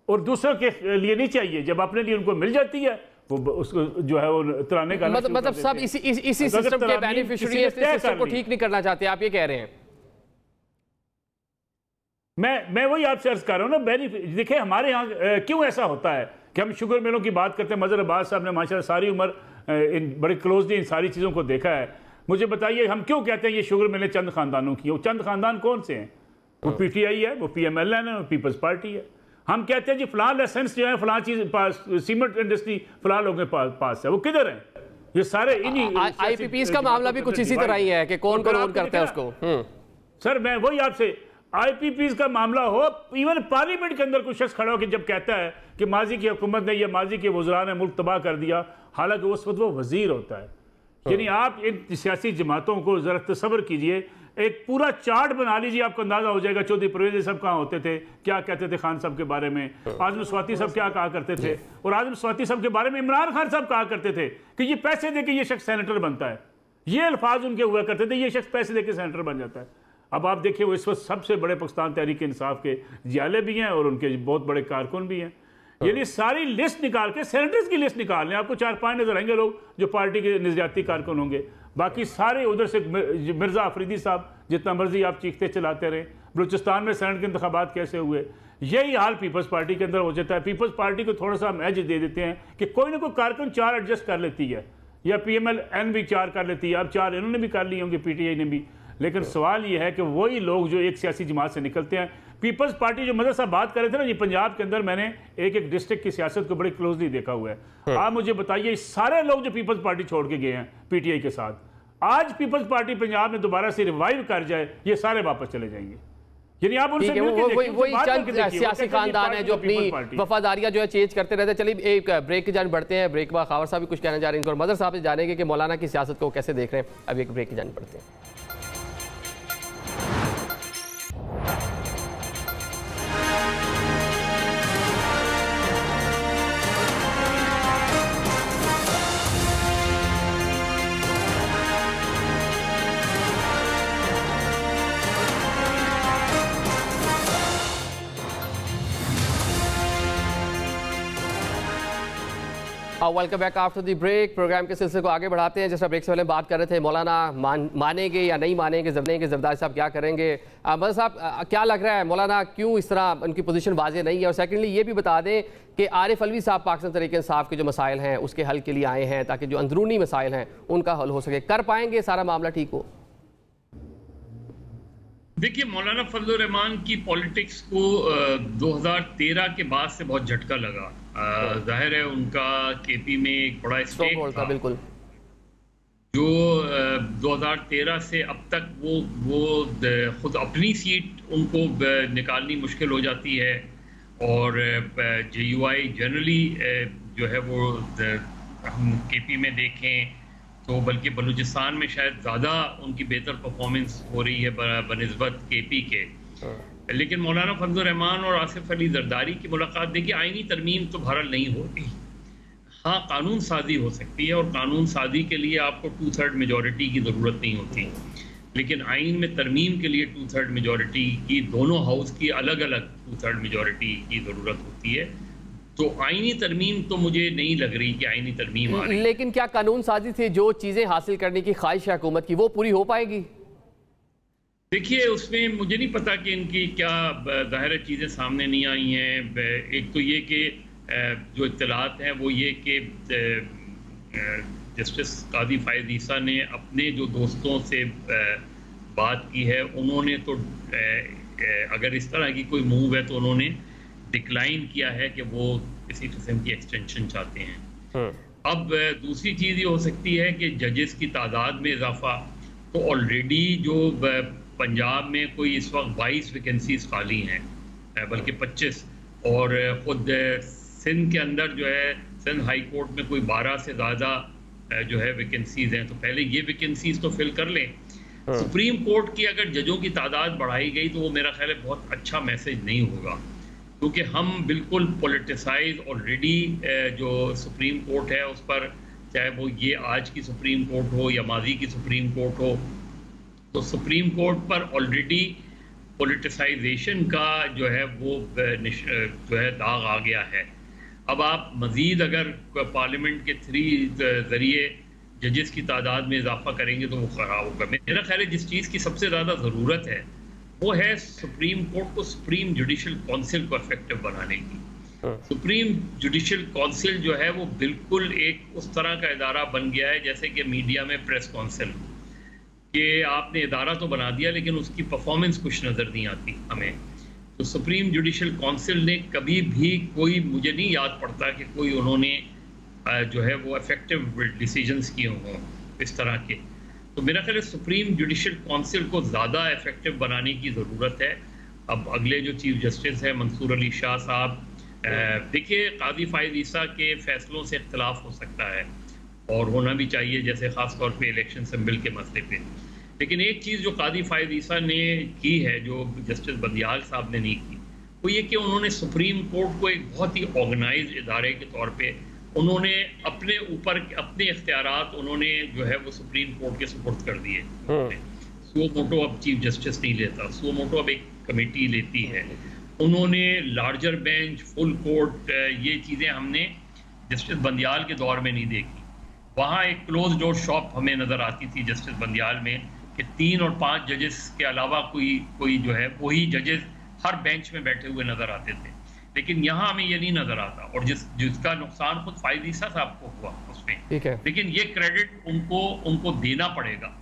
और दूसरों के लिए नहीं चाहिए। जब अपने लिए उनको मिल जाती है, वो उसको जो है वो तराने का मतलब सब इसी सिस्टम के बेनिफिशियरी सिस्टम को ठीक नहीं करना चाहते, आप ये कह रहे हैं? मैं वही आपसे अर्ज कर रहा हूँ ना, बेनिफिट देखिए हमारे यहाँ क्यों ऐसा होता है कि हम शुगर मिलों की बात करते हैं। मजहर अब्बास साहब ने माशाल्लाह सारी उम्र इन बड़े क्लोजली इन सारी चीज़ों को देखा है। मुझे बताइए हम क्यों कहते हैं ये शुगर मिलें चंद खानदानों की? वो चंद खानदान कौन से हैं? वो पीटीआई है, वो PMLN है, वो पीपल्स पार्टी है। हम कहते हैं जी फलां लाइसेंस जो है फलां चीज़ पास, सीमेंट इंडस्ट्री फलां लोगों के पास है, वो किधर है? ये सारे इन्हीं IPPs का मामला भी कुछ इसी तरह ही है कि कौन कौन करता है उसको। सर मैं वही आपसे IPPs का मामला हो, इवन पार्लियामेंट के अंदर कुछ शख्स खड़ा हो कि जब कहता है कि माजी की हुकूमत ने या माजी के वज़रा ने मुल्क तबाह कर दिया, हालांकि उस वक्त वो वजीर होता है। यानी आप इन सियासी जमातों को ज़रा तसव्वुर कीजिए, एक पूरा चार्ट बना लीजिए, आपको अंदाजा हो जाएगा चौधरी परवेज़ साहब कहाँ होते थे, क्या कहते थे खान साहब के बारे में, आज़म स्वाति साहब क्या कहा करते थे, और आज़म स्वाति साहब के बारे में इमरान खान साहब कहा करते थे कि ये पैसे दे के ये शख्स सेनेटर बनता है। ये अल्फाज उनके हुआ करते थे, ये शख्स पैसे दे के सेनेटर बन जाता है। अब आप देखिए वो इस वक्त सबसे बड़े पाकिस्तान तहरीक इंसाफ के जियाले भी हैं और उनके बहुत बड़े कारकुन भी हैं। यानी सारी लिस्ट निकाल के सेनेटर्स की लिस्ट निकाल लें, आपको 4-5 नजर आएंगे लोग जो पार्टी के नजरियाती कारकुन होंगे। बाकी सारे उधर से मिर्जा अफरीदी साहब जितना मर्जी आप चीखते चलाते रहे। बलूचिस्तान में सेनेट के इंतखाबात कैसे हुए, यही हाल पीपल्स पार्टी के अंदर हो जाता है। पीपल्स पार्टी को थोड़ा सा हम एज दे देते हैं कि कोई ना कोई कारकुन 4 एडजस्ट कर लेती है, या PMLN भी 4 कर लेती है। अब 4 इन्होंने भी कर लिए होंगे, PTI ने भी। लेकिन सवाल यह है कि वही लोग जो एक सियासी जमात से निकलते हैं, पीपल्स पार्टी जो मदर साहब बात कर रहे थे ना जी, पंजाब के अंदर मैंने एक डिस्ट्रिक्ट की सियासत को बड़ी क्लोजली देखा हुआ है। आप मुझे बताइए, सारे लोग जो पीपल्स पार्टी छोड़ के गए हैं PTI के साथ, आज पीपल्स पार्टी पंजाब में दोबारा से रिवाइव कर जाए, ये सारे वापस चले जाएंगे। यानी आप उनसे वही चंद सियासी खानदान है जो अपनी वफादारियां जो है चेंज करते रहते हैं। चलिए एक ब्रेक की जान बढ़ते हैं। ब्रेक के बाद खावर साहब भी कुछ कहना चाह रहे हैं, इनको और मदर साहब से जानेंगे कि मौलाना की सियासत को कैसे देख रहे हैं। अब एक ब्रेक की जान बढ़ते हैं। Welcome back after the break. Programme के सिलसिले को आगे बढ़ाते हैं। जैसा ब्रेक से पहले बात कर रहे थे, मौलाना मानेंगे या नहीं मानेंगे, जरदारी साहब क्या करेंगे। मदर साहब क्या लग रहा है, मौलाना क्यों इस तरह उनकी पोजीशन वाज़ेह नहीं है? और सेकेंडली ये भी बता दें कि आरिफ अलवी साहब पाकिस्तान तहरीक इंसाफ के जो मसाइल हैं उसके हल के लिए आए हैं, ताकि जो अंदरूनी मसाइल हैं उनका हल हो सके। कर पाएंगे सारा मामला ठीक हो? देखिए, मौलाना फजलुर रहमान की पॉलिटिक्स को 2013 के बाद से बहुत झटका लगा। जाहिर है उनका KP में एक बड़ा स्टेक था, बिल्कुल, जो 2013 से अब तक वो खुद अपनी सीट उनको निकालनी मुश्किल हो जाती है। और JUI जनरली जो है वो हम KP में देखें तो बल्कि बलूचिस्तान में शायद ज़्यादा उनकी बेहतर परफॉर्मेंस हो रही है बनिस्बत KP के। लेकिन मौलाना फजलुर रहमान और आसिफ अली जरदारी की मुलाकात, देखिए आईनी तरमीम तो बहरहाल नहीं होती। हाँ, कानून साजी हो सकती है और कानून साजी के लिए आपको 2/3 मेजॉरिटी की ज़रूरत नहीं होती। लेकिन आइन में तरमीम के लिए 2/3 मेजॉरिटी की, दोनों हाउस की अलग अलग 2/3 मेजॉरिटी की ज़रूरत होती है। तो आईनी तरमीम तो मुझे नहीं लग रही कि आईनी तरमीम आ रही। लेकिन क्या कानून साजी से जो चीज़ें हासिल करने की ख्वाहिश है हुकूमत की, वो पूरी हो पाएगी? देखिए, उसमें मुझे नहीं पता कि इनकी क्या ज़ाहिर चीज़ें सामने नहीं आई हैं। एक तो ये कि जो इत्तलात हैं वो ये कि जस्टिस कादी फायद ईसा ने अपने जो दोस्तों से बात की है, उन्होंने तो अगर इस तरह की कोई मूव है तो उन्होंने डिक्लाइन किया है कि वो किसी किस्म की एक्सटेंशन चाहते हैं। अब दूसरी चीज़ ये हो सकती है कि जजेस की तादाद में इजाफा, तो ऑलरेडी जो पंजाब में कोई इस वक्त 22 वैकेंसीज खाली हैं, बल्कि 25, और ख़ुद सिंध के अंदर जो है सिंध हाई कोर्ट में कोई 12 से ज़्यादा जो है वैकेंसीज हैं। तो पहले ये वैकेंसीज तो फिल कर लें। सुप्रीम कोर्ट की अगर जजों की तादाद बढ़ाई गई तो वो मेरा ख्याल है बहुत अच्छा मैसेज नहीं होगा, क्योंकि हम बिल्कुल पॉलिटिसाइज ऑलरेडी जो सुप्रीम कोर्ट है उस पर, चाहे वो ये आज की सुप्रीम कोर्ट हो या माजी की सुप्रीम कोर्ट हो, तो सुप्रीम कोर्ट पर ऑलरेडी पॉलिटिसाइजेशन का जो है वो जो है दाग आ गया है। अब आप मज़ीद अगर पार्लियामेंट के 3 ज़रिए जजेस की तादाद में इजाफा करेंगे तो वो ख़राब होगा। मेरा ख्याल है जिस चीज़ की सबसे ज़्यादा ज़रूरत है वो है सुप्रीम कोर्ट को, सुप्रीम जुडिशल काउंसिल को इफेक्टिव बनाने की। सुप्रीम जुडिशल काउंसिल जो है वो बिल्कुल एक उस तरह का इदारा बन गया है जैसे कि मीडिया में प्रेस काउंसिल, कि आपने इदारा तो बना दिया लेकिन उसकी परफॉर्मेंस कुछ नज़र नहीं आती हमें। तो सुप्रीम जुडिशल काउंसिल ने कभी भी कोई, मुझे नहीं याद पड़ता कि कोई उन्होंने जो है वो इफेक्टिव डिसीजंस किए हों इस तरह के। तो मेरा ख्याल है सुप्रीम जुडिशल काउंसिल को ज़्यादा इफेक्टिव बनाने की ज़रूरत है। अब अगले जो चीफ जस्टिस हैं मंसूर अली शाह साहब, देखिए कादी फायद ईसा के फैसलों से इख्तलाफ हो सकता है और होना भी चाहिए, जैसे ख़ास तौर पे इलेक्शन सिंबल के मसले पे। लेकिन एक चीज़ जो कादी फायद ईसा ने की है जो जस्टिस बंदियाल साहब ने नहीं की, वो ये कि उन्होंने सुप्रीम कोर्ट को एक बहुत ही ऑर्गेनाइज इदारे के तौर पे उन्होंने अपने ऊपर अपने इख्तियारात उन्होंने जो है वो सुप्रीम कोर्ट के सुपुर्द कर दिए। सुओ मोटो अब चीफ जस्टिस नहीं लेता, सुओ मोटो अब एक कमेटी लेती है। उन्होंने लार्जर बेंच, फुल कोर्ट, ये चीज़ें हमने जस्टिस बंदियाल के दौर में नहीं देखी। वहाँ एक क्लोज डोर शॉप हमें नज़र आती थी जस्टिस बंदियाल में कि 3 और 5 जजेस के अलावा कोई जो है वही जजेस हर बेंच में बैठे हुए नज़र आते थे। लेकिन यहाँ हमें ये नहीं नज़र आता, और जिसका नुकसान खुद फायद ईसा साहब को हुआ उसमें। ठीक है, लेकिन ये क्रेडिट उनको देना पड़ेगा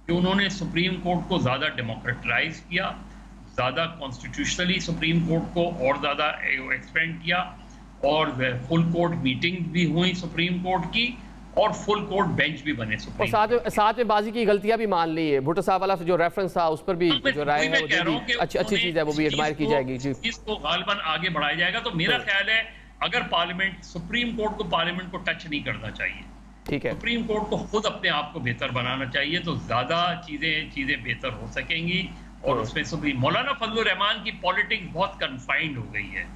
कि उन्होंने सुप्रीम कोर्ट को ज़्यादा डेमोक्रेटाइज किया, ज़्यादा कॉन्स्टिट्यूशनली सुप्रीम कोर्ट को और ज़्यादा एक्सपेंड किया, और फुल कोर्ट मीटिंग भी हुई सुप्रीम कोर्ट की, और फुल कोर्ट बेंच भी बने सुप्रीम और साथ में बाजी की गलतियां भी मान ली है। भुट्टो साहब वाला जो रेफरेंस था उस पर भी जो राय है वो अच्छी चीज़ है, वो भी एडमायर की जाएगी। जी, इसको गालिबन आगे बढ़ाया जाएगा। तो मेरा ख्याल है अगर पार्लियामेंट, सुप्रीम कोर्ट को पार्लियामेंट को टच नहीं करना चाहिए, ठीक है, सुप्रीम कोर्ट को खुद अपने आप को बेहतर बनाना चाहिए, तो ज्यादा चीजें बेहतर हो सकेंगी। और उसमें सुप्रीम मौलाना फजलुर रहमान की पॉलिटिक्स बहुत कन्फाइंड हो गई है।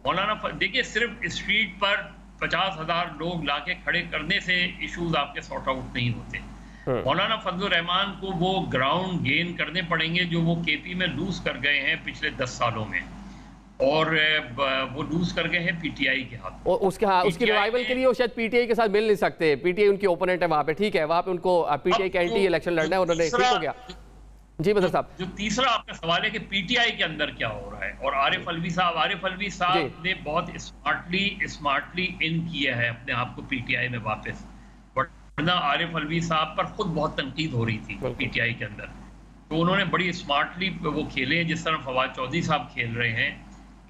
मौलाना देखिए, सिर्फ स्ट्रीट पर 50,000 लोग लाके खड़े करने से इश्यूज आपके सॉर्ट आउट नहीं होते। मौलाना फजलुर रहमान को वो ग्राउंड गेन करने पड़ेंगे जो वो केपी में लूज कर गए हैं पिछले 10 सालों में, और वो लूज कर गए हैं पीटीआई के हाथ। और उसकी रिवाइवल के लिए वो शायद पीटीआई के साथ मिल नहीं सकते। पीटीआई उनकी ओपोनेंट है वहाँ पे, ठीक है, वहाँ पे उनको पीटीआई के एंटी इलेक्शन लड़ना है, उन्होंने ठीक हो गया। जी बदर साहब, जो तीसरा आपका सवाल है कि पीटीआई के अंदर क्या हो रहा है, और आरिफ अलवी साहब ने बहुत स्मार्टली इन किया है अपने आप को पीटीआई में वापस, वरना आरिफ अलवी साहब पर खुद बहुत तनकीद हो रही थी पीटीआई के अंदर। तो उन्होंने बड़ी स्मार्टली वो खेले, जिस तरह फवाद चौधरी साहब खेल रहे हैं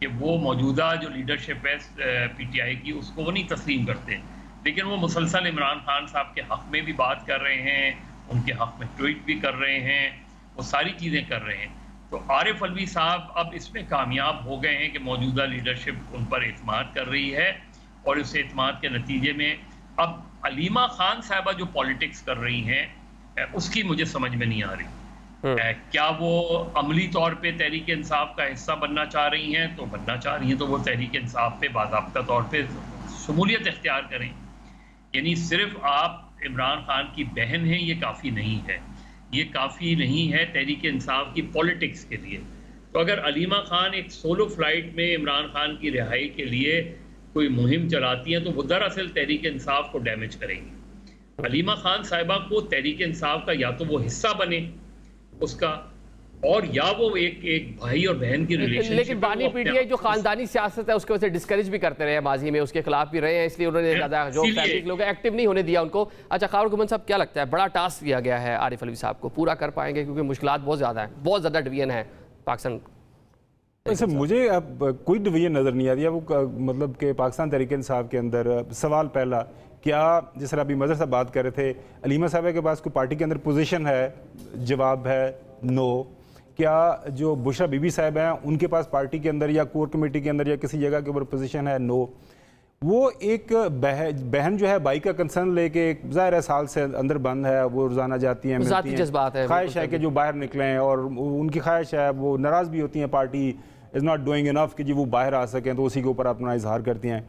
कि वो मौजूदा जो लीडरशिप है पीटीआई की उसको वो नहीं तस्लीम करते, लेकिन वो मुसलसल इमरान खान साहब के हक में भी बात कर रहे हैं, उनके हक में ट्वीट भी कर रहे हैं, वो सारी चीज़ें कर रहे हैं। तो आरिफ अलवी साहब अब इसमें कामयाब हो गए हैं कि मौजूदा लीडरशिप उन पर एतमाद कर रही है, और उस एतमाद के नतीजे में अब अलीमा खान साहबा जो पॉलिटिक्स कर रही हैं उसकी मुझे समझ में नहीं आ रही। क्या वो अमली तौर पे तहरीक इंसाफ का हिस्सा बनना चाह रही हैं? तो बनना चाह रही हैं तो वो तहरीक इंसाफ पे बाज़ाब्ता तौर पे शमूलियत इख्तियार करें। यानी सिर्फ आप इमरान खान की बहन हैं ये काफ़ी नहीं है, ये काफ़ी नहीं है तहरीक इंसाफ की पॉलिटिक्स के लिए। तो अगर अलीमा खान एक सोलो फ्लाइट में इमरान खान की रिहाई के लिए कोई मुहिम चलाती हैं तो वो दरअसल तहरीक इंसाफ को डैमेज करेंगी। अलीमा खान साहिबा को तहरीक इंसाफ का या तो वो हिस्सा बने उसका, और या वो एक भाई और बहन की रिलेशनशिप। लेकिन बानी पीटीआई जो खानदानी सियासत है उसके वजह से डिस्करेज भी करते रहे माजी में, उसके खिलाफ भी रहे हैं, इसलिए उन्होंने ज्यादा जो फैमिली के लोग एक्टिव नहीं होने दिया उनको। अच्छा, खावर गुमन साहब, क्या लगता है बड़ा टास्क दिया गया है आरिफ अलवी साहब को, पूरा कर पाएंगे? क्योंकि मुश्किलात बहुत ज्यादा है, बहुत ज्यादा डिवीजन है पाकिस्तान। वैसे मुझे अब कोई डिवीजन नज़र नहीं आ रही है, वो मतलब कि पाकिस्तान तहरीक इंसाफ के अंदर। सवाल पहला, क्या जिस तरह अभी मज़हर साहब बात कर रहे थे, अलीमा साहब के पास कोई पार्टी के अंदर पोजीशन है? जवाब है नो। क्या जो बुशरा बीबी साहब हैं उनके पास पार्टी के अंदर या कोर कमेटी के अंदर या किसी जगह के ऊपर पोजीशन है? नो। वो एक बहन जो है भाई का कंसर्न लेके, ज़ाहिर है साल से अंदर बंद है, वो रोज़ाना जाती हैं, मिलती हैं, ख्वाहिश है कि जो बाहर निकलें, और उनकी ख्वाहिश है, वो नाराज़ भी होती हैं party is not doing enough कि जी वो बाहर आ सकें, तो उसी के ऊपर अपना इजहार करती हैं।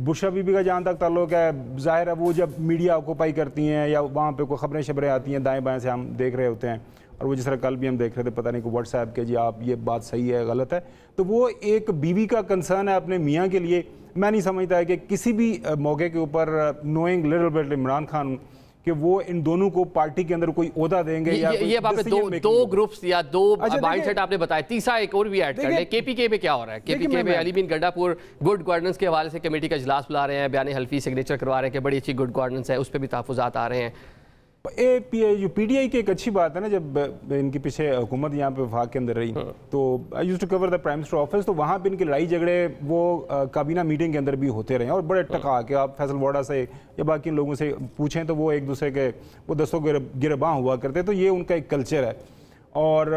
बुशरा बीबी का जहाँ तक ताल्लुक है, ज़ाहिर है वो जब मीडिया ऑक्यूपाई करती हैं या वहाँ पे कोई ख़बरें शबरें आती हैं दाएं बाएं से, हम देख रहे होते हैं, और वो जिस तरह कल भी हम देख रहे थे, पता नहीं को व्हाट्सएप के जी आप ये बात सही है गलत है, तो वो एक बीवी का कंसर्न है अपने मियाँ के लिए। मैं नहीं समझता है कि किसी भी मौके के ऊपर knowing little bit Imran Khan कि वो इन दोनों को पार्टी के अंदर कोई ओहदा देंगे। ये आपने दो ग्रुप्स या दो माइंडसेट आपने बताया, तीसरा एक और भी ऐड कर ले। केपीके में क्या हो रहा है? केपीके में अली बिन गंडापुर गुड गवर्नेंस के हवाले से कमेटी का इजलास बुला रहे हैं, बयान हल्फी सिग्नेचर करवा रहे हैं कि बड़ी अच्छी गुड गवर्नेंस है, उस पर भी तहफ़्फ़ुज़ात आ रहे हैं। जो पीटीआई की एक अच्छी बात है ना, जब इनकी पीछे हुकूमत यहाँ पे वफाक के अंदर रही, तो I used to cover the prime minister office, तो वहाँ पे इनकी लड़ाई झगड़े वो काबीना मीटिंग के अंदर भी होते रहे, और बड़े टका के आप फैसल वाडा से या बाकी लोगों से पूछें तो वो एक दूसरे के वो दस्तों गिरबां हुआ करते, तो ये उनका एक कल्चर है। और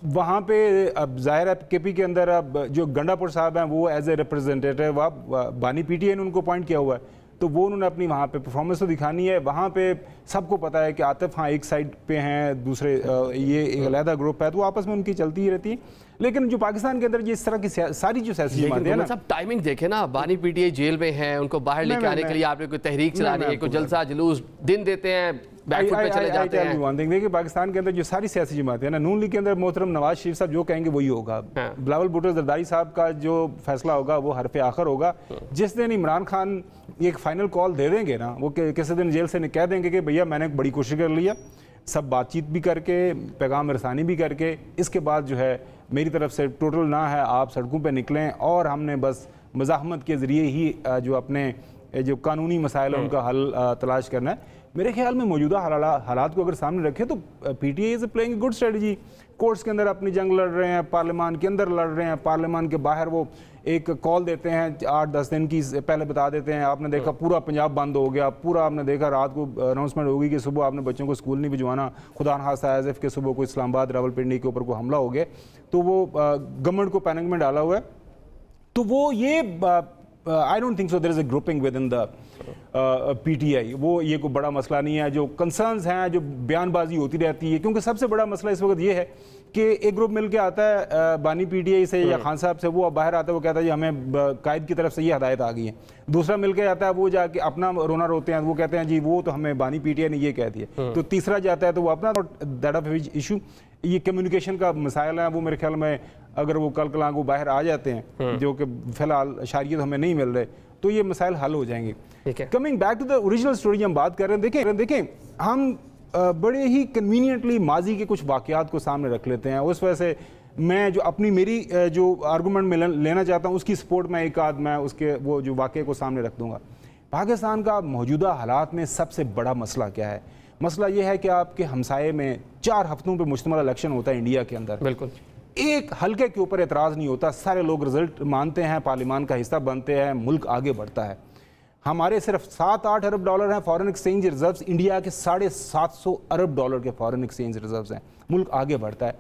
वहाँ पे अब जाहिर है केपी के अंदर अब जो गंडापुर साहब हैं वो एज ए रिप्रेजेंटेटिव अब बानी पीटीआई ने उनको अपॉइंट किया हुआ है, तो वो उन्होंने अपनी वहाँ पे परफॉर्मेंस तो दिखानी है। वहाँ पे सबको पता है कि आतिफ हाँ एक साइड पे हैं, दूसरे ये एक अलहदा ग्रुप है, तो आपस में उनकी चलती ही रहती है। लेकिन जो पाकिस्तान के अंदर ये इस तरह की सारी जो सियासी बातें हैं ना, सब टाइमिंग देखे ना, बानी पीटीआई जेल में हैं, उनको बाहर लेके आने के लिए आपने कोई तहरीक चलानी है, कोई जलसा जुलूस दिन देते हैं, बैकफुट पे चले जाते हैं। देखिए पाकिस्तान के अंदर जो सारी सियासी जमातें हैं ना, नून लीग के अंदर मोहतरम नवाज शरीफ साहब जो कहेंगे वही होगा। बिलावल भुट्टो जरदारी साहब का जो फैसला होगा वो हरफ आखिर होगा। जिस दिन इमरान खान एक फाइनल कॉल दे देंगे ना, वो किसी दिन जेल से कह देंगे कि भैया मैंने बड़ी कोशिश कर लिया, सब बातचीत भी करके, पैगाम रसानी भी करके, इसके बाद जो है मेरी तरफ से टोटल ना है, आप सड़कों पे निकलें और हमने बस मज़ाहमत के ज़रिए ही जो अपने जो कानूनी मसाइल उनका हल तलाश करना है। मेरे ख्याल में मौजूदा हालात को अगर सामने रखें तो PTI is playing good strategy. Courts के अंदर अपनी जंग लड़ रहे हैं, पार्लियामान के अंदर लड़ रहे हैं, पार्लियामान के बाहर वो एक कॉल देते हैं 8-10 दिन की पहले बता देते हैं। आपने देखा पूरा पंजाब बंद हो गया, पूरा आपने देखा रात को अनाउंसमेंट होगी कि सुबह आपने बच्चों को स्कूल नहीं भिजवाना, खुदा न खास्ता एज एफ के सुबह को इस्लामाबाद रावलपिंडी के ऊपर को हमला हो गया, तो वो गवर्नमेंट को पैनिक में डाला हुआ है। तो वो ये I don't think so there is a grouping within the PTI। वो ये कोई बड़ा मसला नहीं है। जो कंसर्न्स हैं, जो बयानबाजी होती रहती है, क्योंकि सबसे बड़ा मसला इस वक्त ये है कि एक ग्रुप मिल के आता है बानी PTI से या खान साहब से, वो बाहर आता है, वो कहता है जी हमें कायद की तरफ से ये हदायत आ गई है। दूसरा मिल के आता है, वो जाके अपना रोना रोते हैं, वो कहते हैं जी वो तो हमें बानी PTI ने ये कह दिया। तो तीसरा जाता है तो वो अपना दैट ऑफ इशू, ये कम्युनिकेशन का मसाइल है। वो मेरे ख्याल में अगर वो कल कलां को बाहर आ जाते हैं, जो कि फिलहाल शारियत हमें नहीं मिल रहे, तो ये मसाइल हल हो जाएंगे। Coming back to the original story हम बात कर रहे हैं, देखें हम बड़े ही कन्वीनियंटली माजी के कुछ वाक़यात को सामने रख लेते हैं। उस वजह से मैं जो मेरी जो आर्गूमेंट में लेना चाहता हूँ उसकी सपोर्ट में एक आध मैं उसके वो जो वाक़े को सामने रख दूँगा। पाकिस्तान का मौजूदा हालात में सबसे बड़ा मसला क्या है? मसला ये है कि आपके हमसाये में 4 हफ्तों पर मुश्तमिल इलेक्शन होता है इंडिया के अंदर। बिल्कुल एक हल्के के ऊपर एतराज़ नहीं होता, सारे लोग रिजल्ट मानते हैं, पार्लियामान का हिस्सा बनते हैं, मुल्क आगे बढ़ता है। हमारे सिर्फ 7-8 अरब डॉलर हैं फॉरेन एक्सचेंज रिजर्व्स, इंडिया के 750 अरब डॉलर के फॉरेन एक्सचेंज रिजर्व्स हैं, मुल्क आगे बढ़ता है।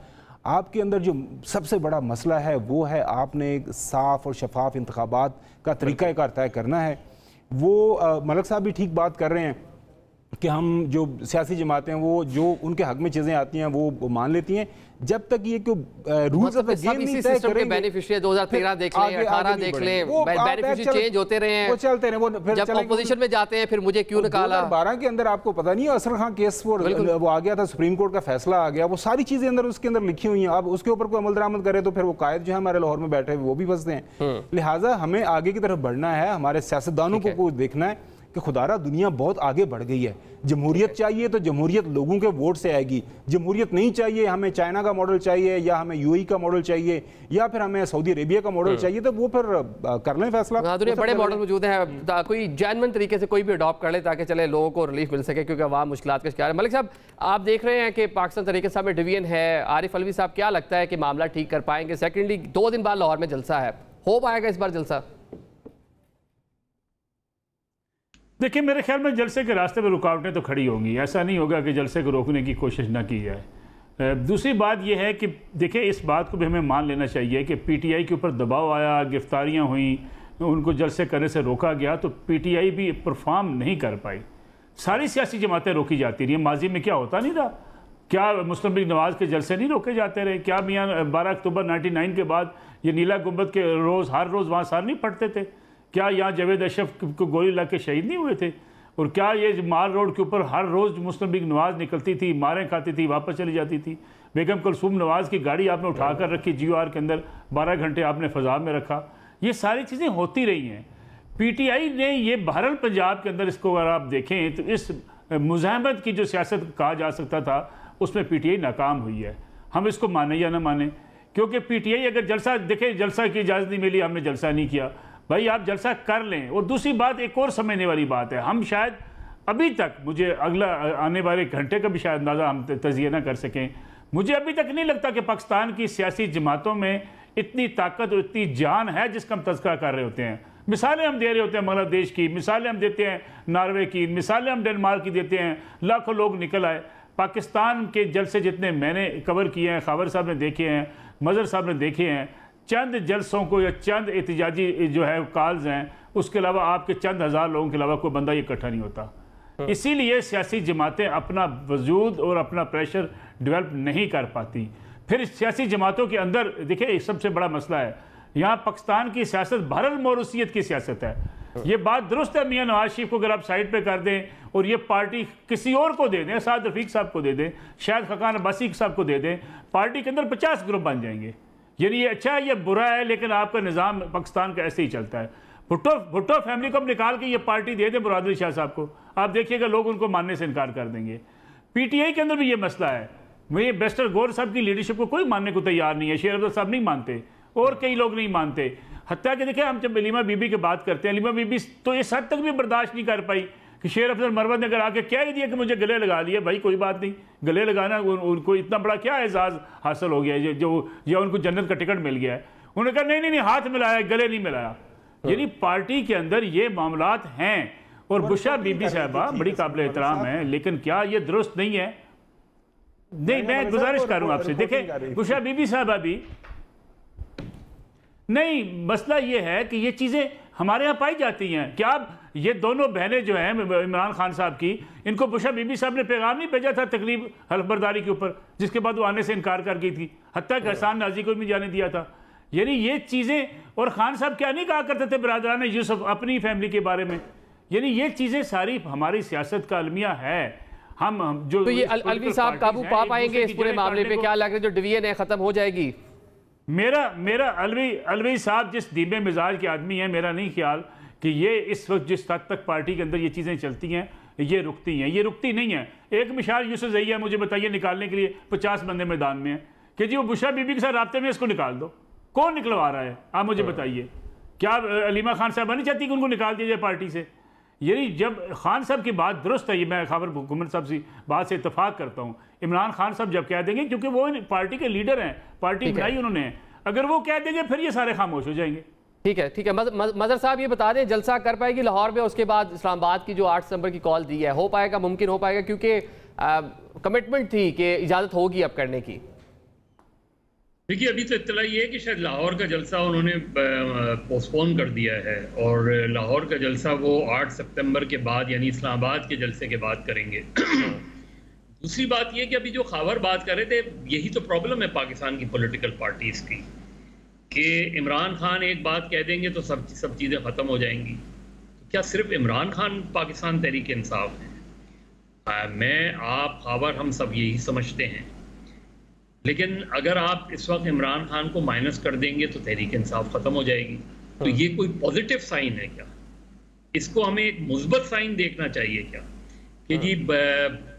आपके अंदर जो सबसे बड़ा मसला है वो है आपने एक साफ और शफाफ इंतखाबात का तरीक़ाकार तय करना है। वो मलक साहब भी ठीक बात कर रहे हैं कि हम जो सियासी जमातें हैं वो जो उनके हक में चीज़ें आती हैं वो मान लेती हैं, जब तक ये रूल्स ऑफ द गेम नहीं तय करेंगे। बेनिफिशियरी 2013 देख लें, 18 देख लें, बेनिफिशियरी चेंज होते रहे हैं, वो चलते रहे, वो फिर जब अपोजिशन में जाते हैं फिर मुझे क्यों निकाला। 2012 के अंदर आपको पता नहीं है असर खां केस वो आ गया था, सुप्रीम कोर्ट का फैसला आ गया, वो सारी चीजें अंदर उसके अंदर लिखी हुई हैं। अब उसके ऊपर कोई अमल दरामद करे तो फिर वो कायद जो है हमारे लाहौर में बैठे वो भी फंसते हैं। लिहाजा हमें आगे की तरफ बढ़ना है, हमारे सियासतदानों को देखना है कि खुदारा दुनिया बहुत आगे बढ़ गई है। जमहूरियत चाहिए तो जमहूरियत लोगों के वोट से आएगी, जमहूरियत नहीं चाहिए, हमें चाइना का मॉडल चाहिए या हमें UAE का मॉडल चाहिए या फिर हमें सऊदी अरेबिया का मॉडल चाहिए, तो वो फिर कर लें फैसला। दुनिया बड़े मॉडल मौजूद हैं, कोई जेन्युइन तरीके से कोई भी अडॉप्ट कर ले ताकि चले लोगों को रिलीफ मिल सके, क्योंकि आवाम मुश्किलात का शिकार है। मलिक साहब, आप देख रहे हैं कि पाकिस्तान तरीके साहब में डिवीजन है, आरिफ अलवी साहब क्या लगता है कि मामला ठीक कर पाएंगे? सेकेंडली 2 दिन बाद लाहौर में जलसा है, हो पाएगा इस बार जलसा? देखिए, मेरे ख्याल में जलसे के रास्ते पर रुकावटें तो खड़ी होंगी, ऐसा नहीं होगा कि जलसे को रोकने की कोशिश ना की जाए। दूसरी बात यह है कि देखिए इस बात को भी हमें मान लेना चाहिए कि PTI के ऊपर दबाव आया, गिरफ्तारियां हुई, उनको जलसे करने से रोका गया, तो PTI भी परफॉर्म नहीं कर पाई। सारी सियासी जमातें रोकी जाती रही। माजी में क्या होता नहीं था? क्या मुस्लिम लीग नवाज के जलसे नहीं रोके जाते रहे? क्या मियाँ 12 अक्टूबर 99 के बाद ये नीला गुंबद के हर रोज़ वहाँ सार नहीं पड़ते थे? क्या यहाँ जावेद अशरफ को गोली लग के शहीद नहीं हुए थे? और क्या ये माल रोड के ऊपर हर रोज़ मुस्लिम लीग नवाज निकलती थी, मारें खाती थी, वापस चली जाती थी? बेगम कुलसूम नवाज की गाड़ी आपने उठा कर रखी GOR के अंदर, 12 घंटे आपने फजा में रखा। ये सारी चीज़ें होती रही हैं। PTI ने ये बहरहाल पंजाब के अंदर, इसको अगर आप देखें तो इस मुज़ाहमत की जो सियासत कहा जा सकता था उसमें PTI नाकाम हुई है। हम इसको माने या ना माने, क्योंकि PTI अगर जलसा देखें, जलसा की इजाज़त नहीं मिली, हमने जलसा नहीं किया, भाई आप जलसा कर लें। और दूसरी बात, एक और समझने वाली बात है, हम शायद अभी तक, मुझे अगला आने वाले घंटे का भी शायद अंदाज़ा हम तजिया ना कर सकें, मुझे अभी तक नहीं लगता कि पाकिस्तान की सियासी जमातों में इतनी ताकत और इतनी जान है जिसका हम तज़किरा कर रहे होते हैं। मिसालें हम दे रहे होते हैं बांग्लादेश की, मिसालें हम देते हैं नॉर्वे की, मिसालें हम डेनमार्क की देते हैं, लाखों लोग निकल आए। पाकिस्तान के जलसे जितने मैंने कवर किए हैं, खावर साहब ने देखे हैं, मज़हर साहब ने देखे हैं, चंद जलसों को या चंद एहतजाजी जो है कॉल्स हैं, उसके अलावा आपके चंद हज़ार लोगों के अलावा कोई बंदा ये इकट्ठा नहीं होता। इसीलिए सियासी जमातें अपना वजूद और अपना प्रेशर डेवलप नहीं कर पाती। फिर सियासी जमातों के अंदर देखिए सबसे बड़ा मसला है, यहाँ पाकिस्तान की सियासत बहरहाल मौरूसियत की सियासत है। ये बात दुरुस्त है मियां नवाज शरीफ को अगर आप साइड पे कर दें और ये पार्टी किसी और को दे दें, साद रफीक साहब को दे दें, शायद खकान अब्बासी साहब को दे दें, पार्टी के अंदर 50 ग्रुप बन जाएंगे। यानी ये अच्छा है, ये बुरा है, लेकिन आपका निज़ाम पाकिस्तान का ऐसे ही चलता है। भुट्टो फैमिली को अब निकाल के ये पार्टी दे दें बुरादरी शाह साहब को, आप देखिएगा लोग उनको मानने से इनकार कर देंगे। पीटीआई के अंदर भी ये मसला है, ये बेस्टर गौर साहब की लीडरशिप को कोई मानने को तैयार नहीं है, शेर अब्दुल साहब नहीं मानते और कई लोग नहीं मानते। हत्या कि देखिए हम जब अलीमा बीबी की बात करते हैं, अलीमा बीबी तो इस हद तक भी बर्दाश्त नहीं कर पाई कि शेर अफजल मरवत ने अगर आके कह दिया कि मुझे गले लगा लिया, भाई कोई बात नहीं, गले लगाना उनको इतना बड़ा क्या एजाज़ हासिल हो गया है जो या उनको जन्नत का टिकट मिल गया है। उन्होंने कहा नहीं हाथ मिलाया, गले नहीं मिलाया। यानी पार्टी के अंदर ये मामलात हैं और बुशा बीबी साहबा बड़ी काबिल एहतराम है, लेकिन क्या ये दुरुस्त नहीं है? नहीं, मैं गुजारिश करूँ आपसे, देखें बुशा बीबी साहबा भी नहीं, मसला ये है कि ये चीज़ें हमारे यहाँ पाई जाती हैं। क्या ये दोनों बहनें जो हैं इमरान खान साहब की, इनको बुशा बीबी साहब ने पैगाम नहीं भेजा था तकलीफ हल्फ बर्दारी के ऊपर, जिसके बाद वो आने से इनकार कर गई थी, हत्या कि हसान नाजी को भी जाने दिया था। यानी ये चीज़ें, और खान साहब क्या नहीं कहा करते थे बरादरान यूसुफ अपनी फैमिली के बारे में, यानी ये चीज़ें सारी हमारी सियासत का अलमिया है। हम जो तो ये अलवी साहब काबू पा पाएंगे इस पूरे मामले पे? क्या लग रहा है जो डिवीजन है ख़त्म हो जाएगी? मेरा अलवी साहब जिस धीमे मिजाज के आदमी हैं, मेरा नहीं ख्याल कि ये इस वक्त जिस हद तक पार्टी के अंदर ये चीज़ें चलती हैं ये रुकती हैं, ये रुकती नहीं है। एक मिसाल यूसुफ ज़ई है, मुझे बताइए निकालने के लिए 50 बंदे मैदान में हैं कि जी वो बुशरा बीबी के साथ राब्ते में इसको निकाल दो, कौन निकलवा रहा है? आप मुझे बताइए। क्या अलीमा खान साहब नहीं चाहती कि उनको निकाल दिया जाए पार्टी से? यही जब खान साहब की बात दुरुस्त है, ये मैं खबर हुकूमत साहब से बात से इत्तफाक करता हूँ। इमरान खान साहब जब कह देंगे, क्योंकि वो पार्टी के लीडर हैं, पार्टी बनाई उन्होंने, अगर वो कह देंगे फिर ये सारे खामोश हो जाएंगे। ठीक है। मजहर साहब ये बता दें, जलसा कर पाएगी लाहौर में? उसके बाद इस्लामाबाद की जो 8 सितंबर की कॉल दी है, हो पाएगा? मुमकिन हो पाएगा? क्योंकि कमिटमेंट थी कि इजाज़त होगी अब करने की। देखिए अभी तो इत्तला ये है कि शायद लाहौर का जलसा उन्होंने पोस्टपोन कर दिया है और लाहौर का जलसा वो 8 सितंबर के बाद यानी इस्लामाबाद के जलसे के बाद करेंगे। दूसरी बात ये कि अभी जो खबर बात कर रहे थे, यही तो प्रॉब्लम है पाकिस्तान की पॉलिटिकल पार्टीज़ की कि इमरान खान एक बात कह देंगे तो सब चीज़ें ख़त्म हो जाएंगी। तो क्या सिर्फ इमरान खान पाकिस्तान तहरीक इंसाफ है? मैं आप खबर हम सब यही समझते हैं, लेकिन अगर आप इस वक्त इमरान खान को माइनस कर देंगे तो तहरीक इंसाफ ख़त्म हो जाएगी। तो ये कोई पॉजिटिव साइन है क्या? इसको हमें एक मुस्बत साइन देखना चाहिए क्या कि जी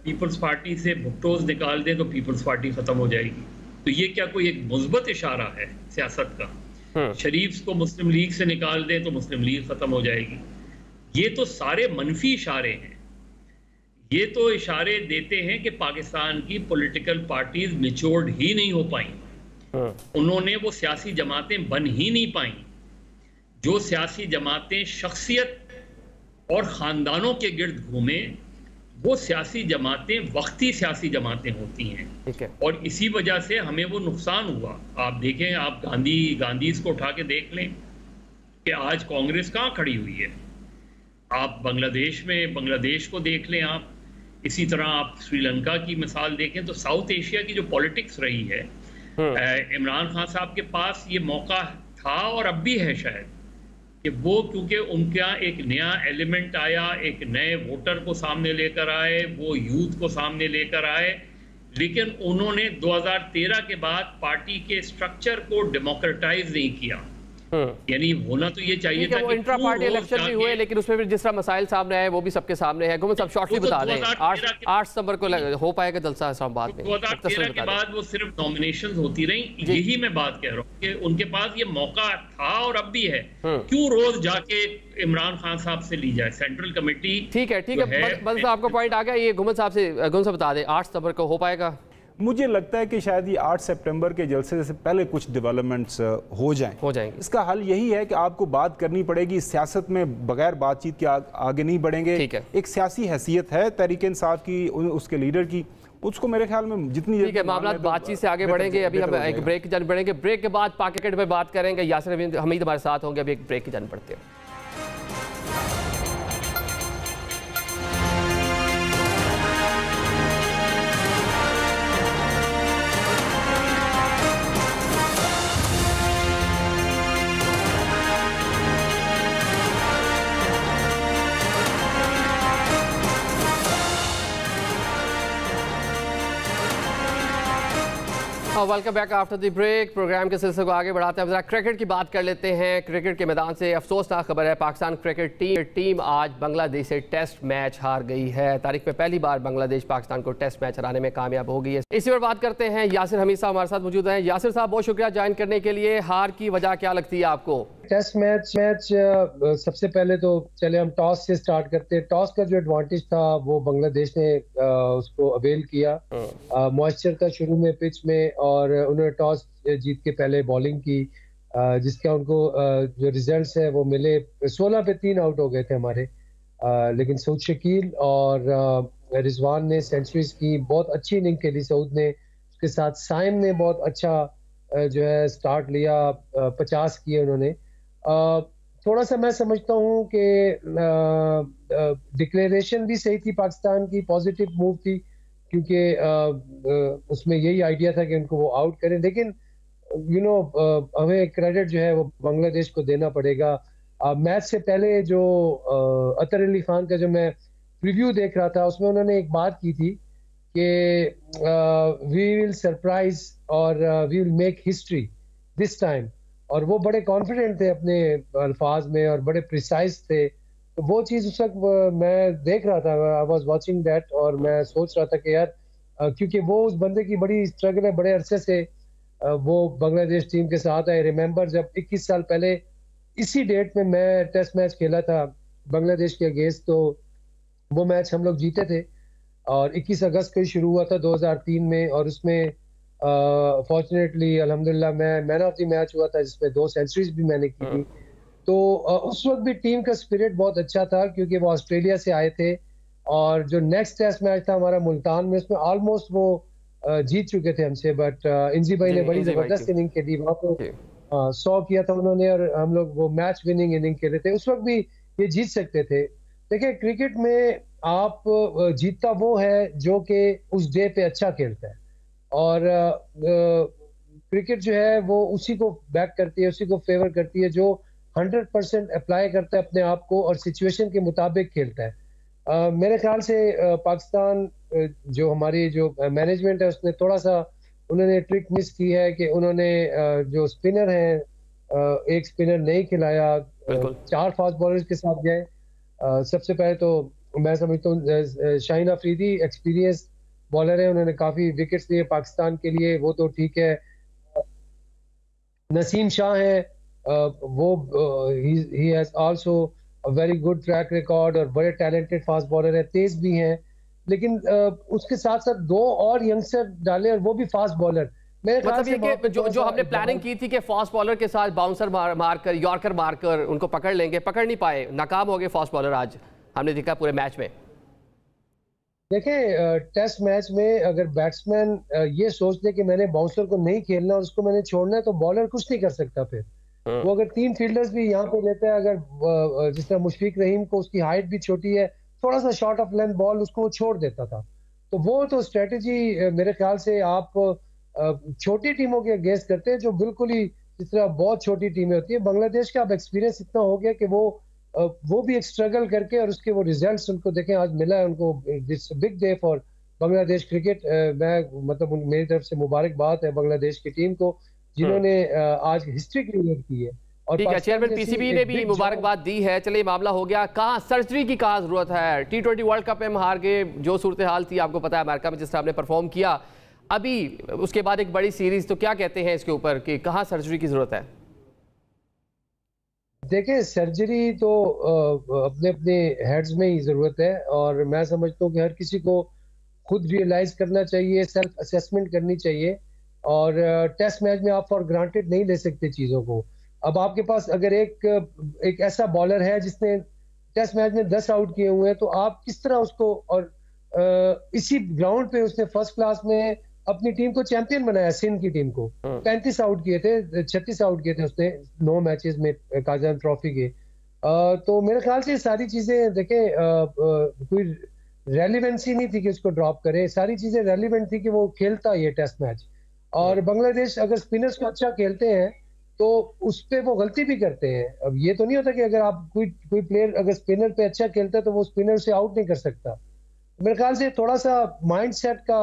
पीपल्स पार्टी से भुट्टोज निकाल दें तो पीपल्स पार्टी ख़त्म हो जाएगी? तो ये क्या कोई एक मुस्बत इशारा है सियासत का? शरीफ को मुस्लिम लीग से निकाल दें तो मुस्लिम लीग ख़त्म हो जाएगी? ये तो सारे मनफी इशारे हैं। ये तो इशारे देते हैं कि पाकिस्तान की पॉलिटिकल पार्टीज मैच्योर्ड ही नहीं हो पाई, उन्होंने वो सियासी जमातें बन ही नहीं पाई। जो सियासी जमातें शख्सियत और ख़ानदानों के गिर्द घूमे, वो सियासी जमातें वक्ती सियासी जमातें होती हैं और इसी वजह से हमें वो नुकसान हुआ। आप देखें, आप गांधीज को उठा के देख लें कि आज कांग्रेस कहाँ खड़ी हुई है। आप बांग्लादेश को देख लें, आप इसी तरह आप श्रीलंका की मिसाल देखें तो साउथ एशिया की जो पॉलिटिक्स रही है, इमरान खान साहब के पास ये मौका था और अब भी है शायद कि वो, क्योंकि उनका एक नया एलिमेंट आया, एक नए वोटर को सामने लेकर आए, वो यूथ को सामने लेकर आए, लेकिन उन्होंने 2013 के बाद पार्टी के स्ट्रक्चर को डेमोक्रेटाइज नहीं किया। यानी होना तो ये चाहिए था कि वो इंट्रा पार्टी इलेक्शन भी हुए, लेकिन उसमें भी जिस तरह मसाइल सामने आए वो भी सबके सामने है। गुमन साहब शॉर्टली बता दें, 8 सितंबर को हो पाएगा जलसा इस्लामाबाद में? 2013 के बाद वो सिर्फ नॉमिनेशंस होती रही, यही मैं बात कह रहा हूँ कि उनके पास ये मौका था और अब भी है। क्यों रोज जाके इमरान खान साहब से ली जाए सेंट्रल कमेटी? ठीक है बस आपका पॉइंट आ गया। ये गुमन साहब बता दें, 8 सितंबर को हो पाएगा? मुझे लगता है कि शायद ये 8 सितंबर के जलसे से पहले कुछ डेवलपमेंट्स हो जाएंगे। इसका हल यही है कि आपको बात करनी पड़ेगी। सियासत में बगैर बातचीत के आगे नहीं बढ़ेंगे। एक सियासी हैसियत है तहरीक इंसाफ की, उसके लीडर की, उसको मेरे ख्याल में जितनी ठीक है मामला बातचीत से आगे बढ़ेंगे। अभी हम एक ब्रेक की जान बढ़ेंगे, ब्रेक के बाद पाकिस्तान पे बात करेंगे। यासिर हमीद हमारे साथ होंगे। अभी एक ब्रेक की जान बढ़ते हैं। Welcome back after the break. Programme के सिलसिले को आगे बढ़ाते हैं, जरा क्रिकेट की बात कर लेते हैं। क्रिकेट के मैदान से अफसोसनाक खबर है, पाकिस्तान क्रिकेट टीम आज बांग्लादेश से टेस्ट मैच हार गई है। तारीख में पहली बार बांग्लादेश पाकिस्तान को टेस्ट मैच हराने में कामयाब हो गई है। इसी पर बात करते हैं, यासिर हमीद साहब हमारे साथ मौजूद हैं। यासिर साहब, बहुत शुक्रिया ज्वाइन करने के लिए। हार की वजह क्या लगती है आपको? टेस्ट मैच सबसे पहले तो चले हम टॉस से स्टार्ट करते हैं। टॉस का जो एडवांटेज था वो बांग्लादेश ने उसको अवेल किया। मॉइस्चर था शुरू में पिच में और उन्होंने टॉस जीत के पहले बॉलिंग की, जिसका उनको जो रिजल्ट्स है वो मिले। 16 पे 3 आउट हो गए थे हमारे, लेकिन सऊद शकील और रिजवान ने सेंचुरीज की। बहुत अच्छी इनिंग खेली सऊद ने, उसके साथ साइम ने बहुत अच्छा जो है स्टार्ट लिया, 50 किए उन्होंने। थोड़ा सा मैं समझता हूँ कि डिक्लेरेशन भी सही थी पाकिस्तान की, पॉजिटिव मूव थी, क्योंकि उसमें यही आइडिया था कि उनको वो आउट करें। लेकिन हमें क्रेडिट जो है वो बांग्लादेश को देना पड़ेगा। मैच से पहले जो अतर अली खान का जो मैं प्रीव्यू देख रहा था, उसमें उन्होंने एक बात की थी कि वी विल सरप्राइज और we will make history this time, और वो बड़े कॉन्फिडेंट थे अपने अल्फाज में और बड़े प्रिसाइज थे। तो वो चीज़ उस वक्त मैं देख रहा था, आई वाज वाचिंग दैट, और मैं सोच रहा था कि यार क्योंकि वो उस बंदे की बड़ी स्ट्रगल है, बड़े अरसे से वो बांग्लादेश टीम के साथ है। रिमेंबर जब 21 साल पहले इसी डेट में मैं टेस्ट मैच खेला था बांग्लादेश के अगेंस्ट, तो वो मैच हम लोग जीते थे और 21 अगस्त को ही शुरू हुआ था 2003 में, और उसमें फॉर्चुनेटली अल्हम्दुलिल्लाह मैं मैन ऑफ द मैच हुआ था, जिसमें 2 सेंचुरीज भी मैंने की थी। तो उस वक्त भी टीम का स्पिरिट बहुत अच्छा था, क्योंकि वो ऑस्ट्रेलिया से आए थे, और जो नेक्स्ट टेस्ट मैच था हमारा मुल्तान में, उसमें ऑलमोस्ट वो जीत चुके थे हमसे, बट इंजी भाई ने बड़ी जबरदस्त इनिंग खेली वहाँ पे। 100 किया था उन्होंने और हम लोग वो मैच विनिंग इनिंग खेले थे। उस वक्त भी ये जीत सकते थे। देखिए, क्रिकेट में आप जीतता वो है जो कि उस डे पे अच्छा खेलता है, और क्रिकेट जो है वो उसी को बैक करती है, उसी को फेवर करती है जो 100% अप्लाई करता है अपने आप को और सिचुएशन के मुताबिक खेलता है। मेरे ख्याल से पाकिस्तान जो हमारी जो मैनेजमेंट है उसने थोड़ा सा उन्होंने ट्रिक मिस की है कि उन्होंने जो स्पिनर हैं एक स्पिनर नहीं खिलाया, 4 फास्ट बॉलर्स के साथ गए। सबसे पहले तो मैं समझता हूँ शाहीन अफरीदी एक्सपीरियंस बॉलर है, उन्होंने काफी विकेट्स लिए पाकिस्तान के लिए, वो तो ठीक है। नसीम शाह है, वो he has also a very good track record और बड़े टैलेंटेड फास्ट बॉलर है, तेज भी हैं। लेकिन उसके साथ साथ 2 और यंगस्टर डाले और वो भी फास्ट बॉलर। मतलब ये कि जो हमने प्लानिंग की थी कि फास्ट बॉलर के साथ बाउंसर मारकर यॉर्कर मारकर उनको पकड़ लेंगे, पकड़ नहीं पाए, नाकाम हो गए फास्ट बॉलर। आज हमने देखा पूरे मैच में। देखें, टेस्ट मैच में अगर बैट्समैन ये सोच ले कि मैंने बाउंसर को नहीं खेलना और उसको मैंने छोड़ना है, तो बॉलर कुछ नहीं कर सकता। फिर वो अगर 3 फील्डर्स भी यहाँ पे लेता है, अगर जिस तरह मुशफिक रहीम को, उसकी हाइट भी छोटी है, थोड़ा सा शॉर्ट ऑफ लेंथ बॉल उसको वो छोड़ देता था। तो वो तो स्ट्रेटेजी मेरे ख्याल से आप छोटी टीमों के अगेंस्ट करते हैं, जो बिल्कुल ही जिस तरह बहुत छोटी टीमें होती है। बांग्लादेश का अब एक्सपीरियंस इतना हो गया कि वो भी एक स्ट्रगल करके और उसके वो रिजल्ट्स उनको देखें आज मिला है उनको। This big day for Bangladesh cricket. मैं मतलब मेरी तरफ से मुबारकबाद है बांग्लादेश की टीम को, जिन्होंने आज हिस्ट्री क्रिएट की है। और ठीक है, चेयरमैन पीसीबी ने भी मुबारकबाद दी है। चलिए, मामला हो गया, कहाँ सर्जरी की कहाँ जरूरत है? T20 वर्ल्ड कप में हम हार गए, जो सूरत हाल थी आपको पता है, अमेरिका में जिस तरह हमने परफॉर्म किया, अभी उसके बाद एक बड़ी सीरीज, तो क्या कहते हैं इसके ऊपर कि कहाँ सर्जरी की जरूरत है? देखिए, सर्जरी तो अपने अपने हेड्स में ही जरूरत है, और मैं समझता हूँ कि हर किसी को खुद रियलाइज करना चाहिए, सेल्फ असेसमेंट करनी चाहिए, और टेस्ट मैच में आप फॉर ग्रांटेड नहीं ले सकते चीज़ों को। अब आपके पास अगर एक ऐसा बॉलर है जिसने टेस्ट मैच में 10 आउट किए हुए हैं, तो आप किस तरह उसको, और इसी ग्राउंड पे उसने फर्स्ट क्लास में अपनी टीम को चैंपियन बनाया, सिंध की टीम को 35 आउट किए थे, 36 आउट किए थे उसने 9 मैचेस में काजान ट्रॉफी के। तो मेरे ख्याल से सारी चीजें देखें, कोई रेलिवेंसी नहीं थी कि उसको ड्रॉप करे, सारी चीजें रेलिवेंट थी कि वो खेलता ये टेस्ट मैच। और बांग्लादेश अगर स्पिनर्स को अच्छा खेलते हैं तो उस पर वो गलती भी करते हैं। अब ये तो नहीं होता कि अगर आप कोई प्लेयर अगर स्पिनर पे अच्छा खेलता है तो वो स्पिनर से आउट नहीं कर सकता। मेरे ख्याल से थोड़ा सा माइंड सेट का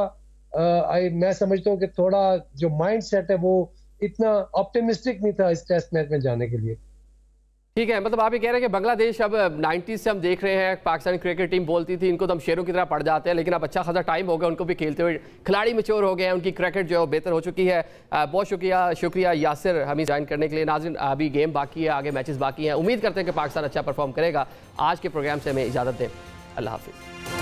मैं समझता हूँ कि थोड़ा जो माइंड सेट है वो इतना ऑप्टिमिस्टिक नहीं था इस टेस्ट मैच में जाने के लिए। ठीक है, मतलब आप ये कह रहे हैं कि बांग्लादेश अब 90s से हम देख रहे हैं, पाकिस्तानी क्रिकेट टीम बोलती थी इनको तो हम शेरों की तरह पड़ जाते हैं, लेकिन अब अच्छा खासा टाइम हो गया उनको भी खेलते हुए, खिलाड़ी मैच्योर हो गए हैं, उनकी क्रिकेट जो है बेहतर हो चुकी है। बहुत शुक्रिया यासिर हमें ज्वाइन करने के लिए। नाज़रीन, अभी गेम बाकी है, आगे मैचेस बाकी हैं, उम्मीद करते हैं कि पाकिस्तान अच्छा परफॉर्म करेगा। आज के प्रोग्राम से हमें इजाज़त दें, अल्लाह हाफिज़।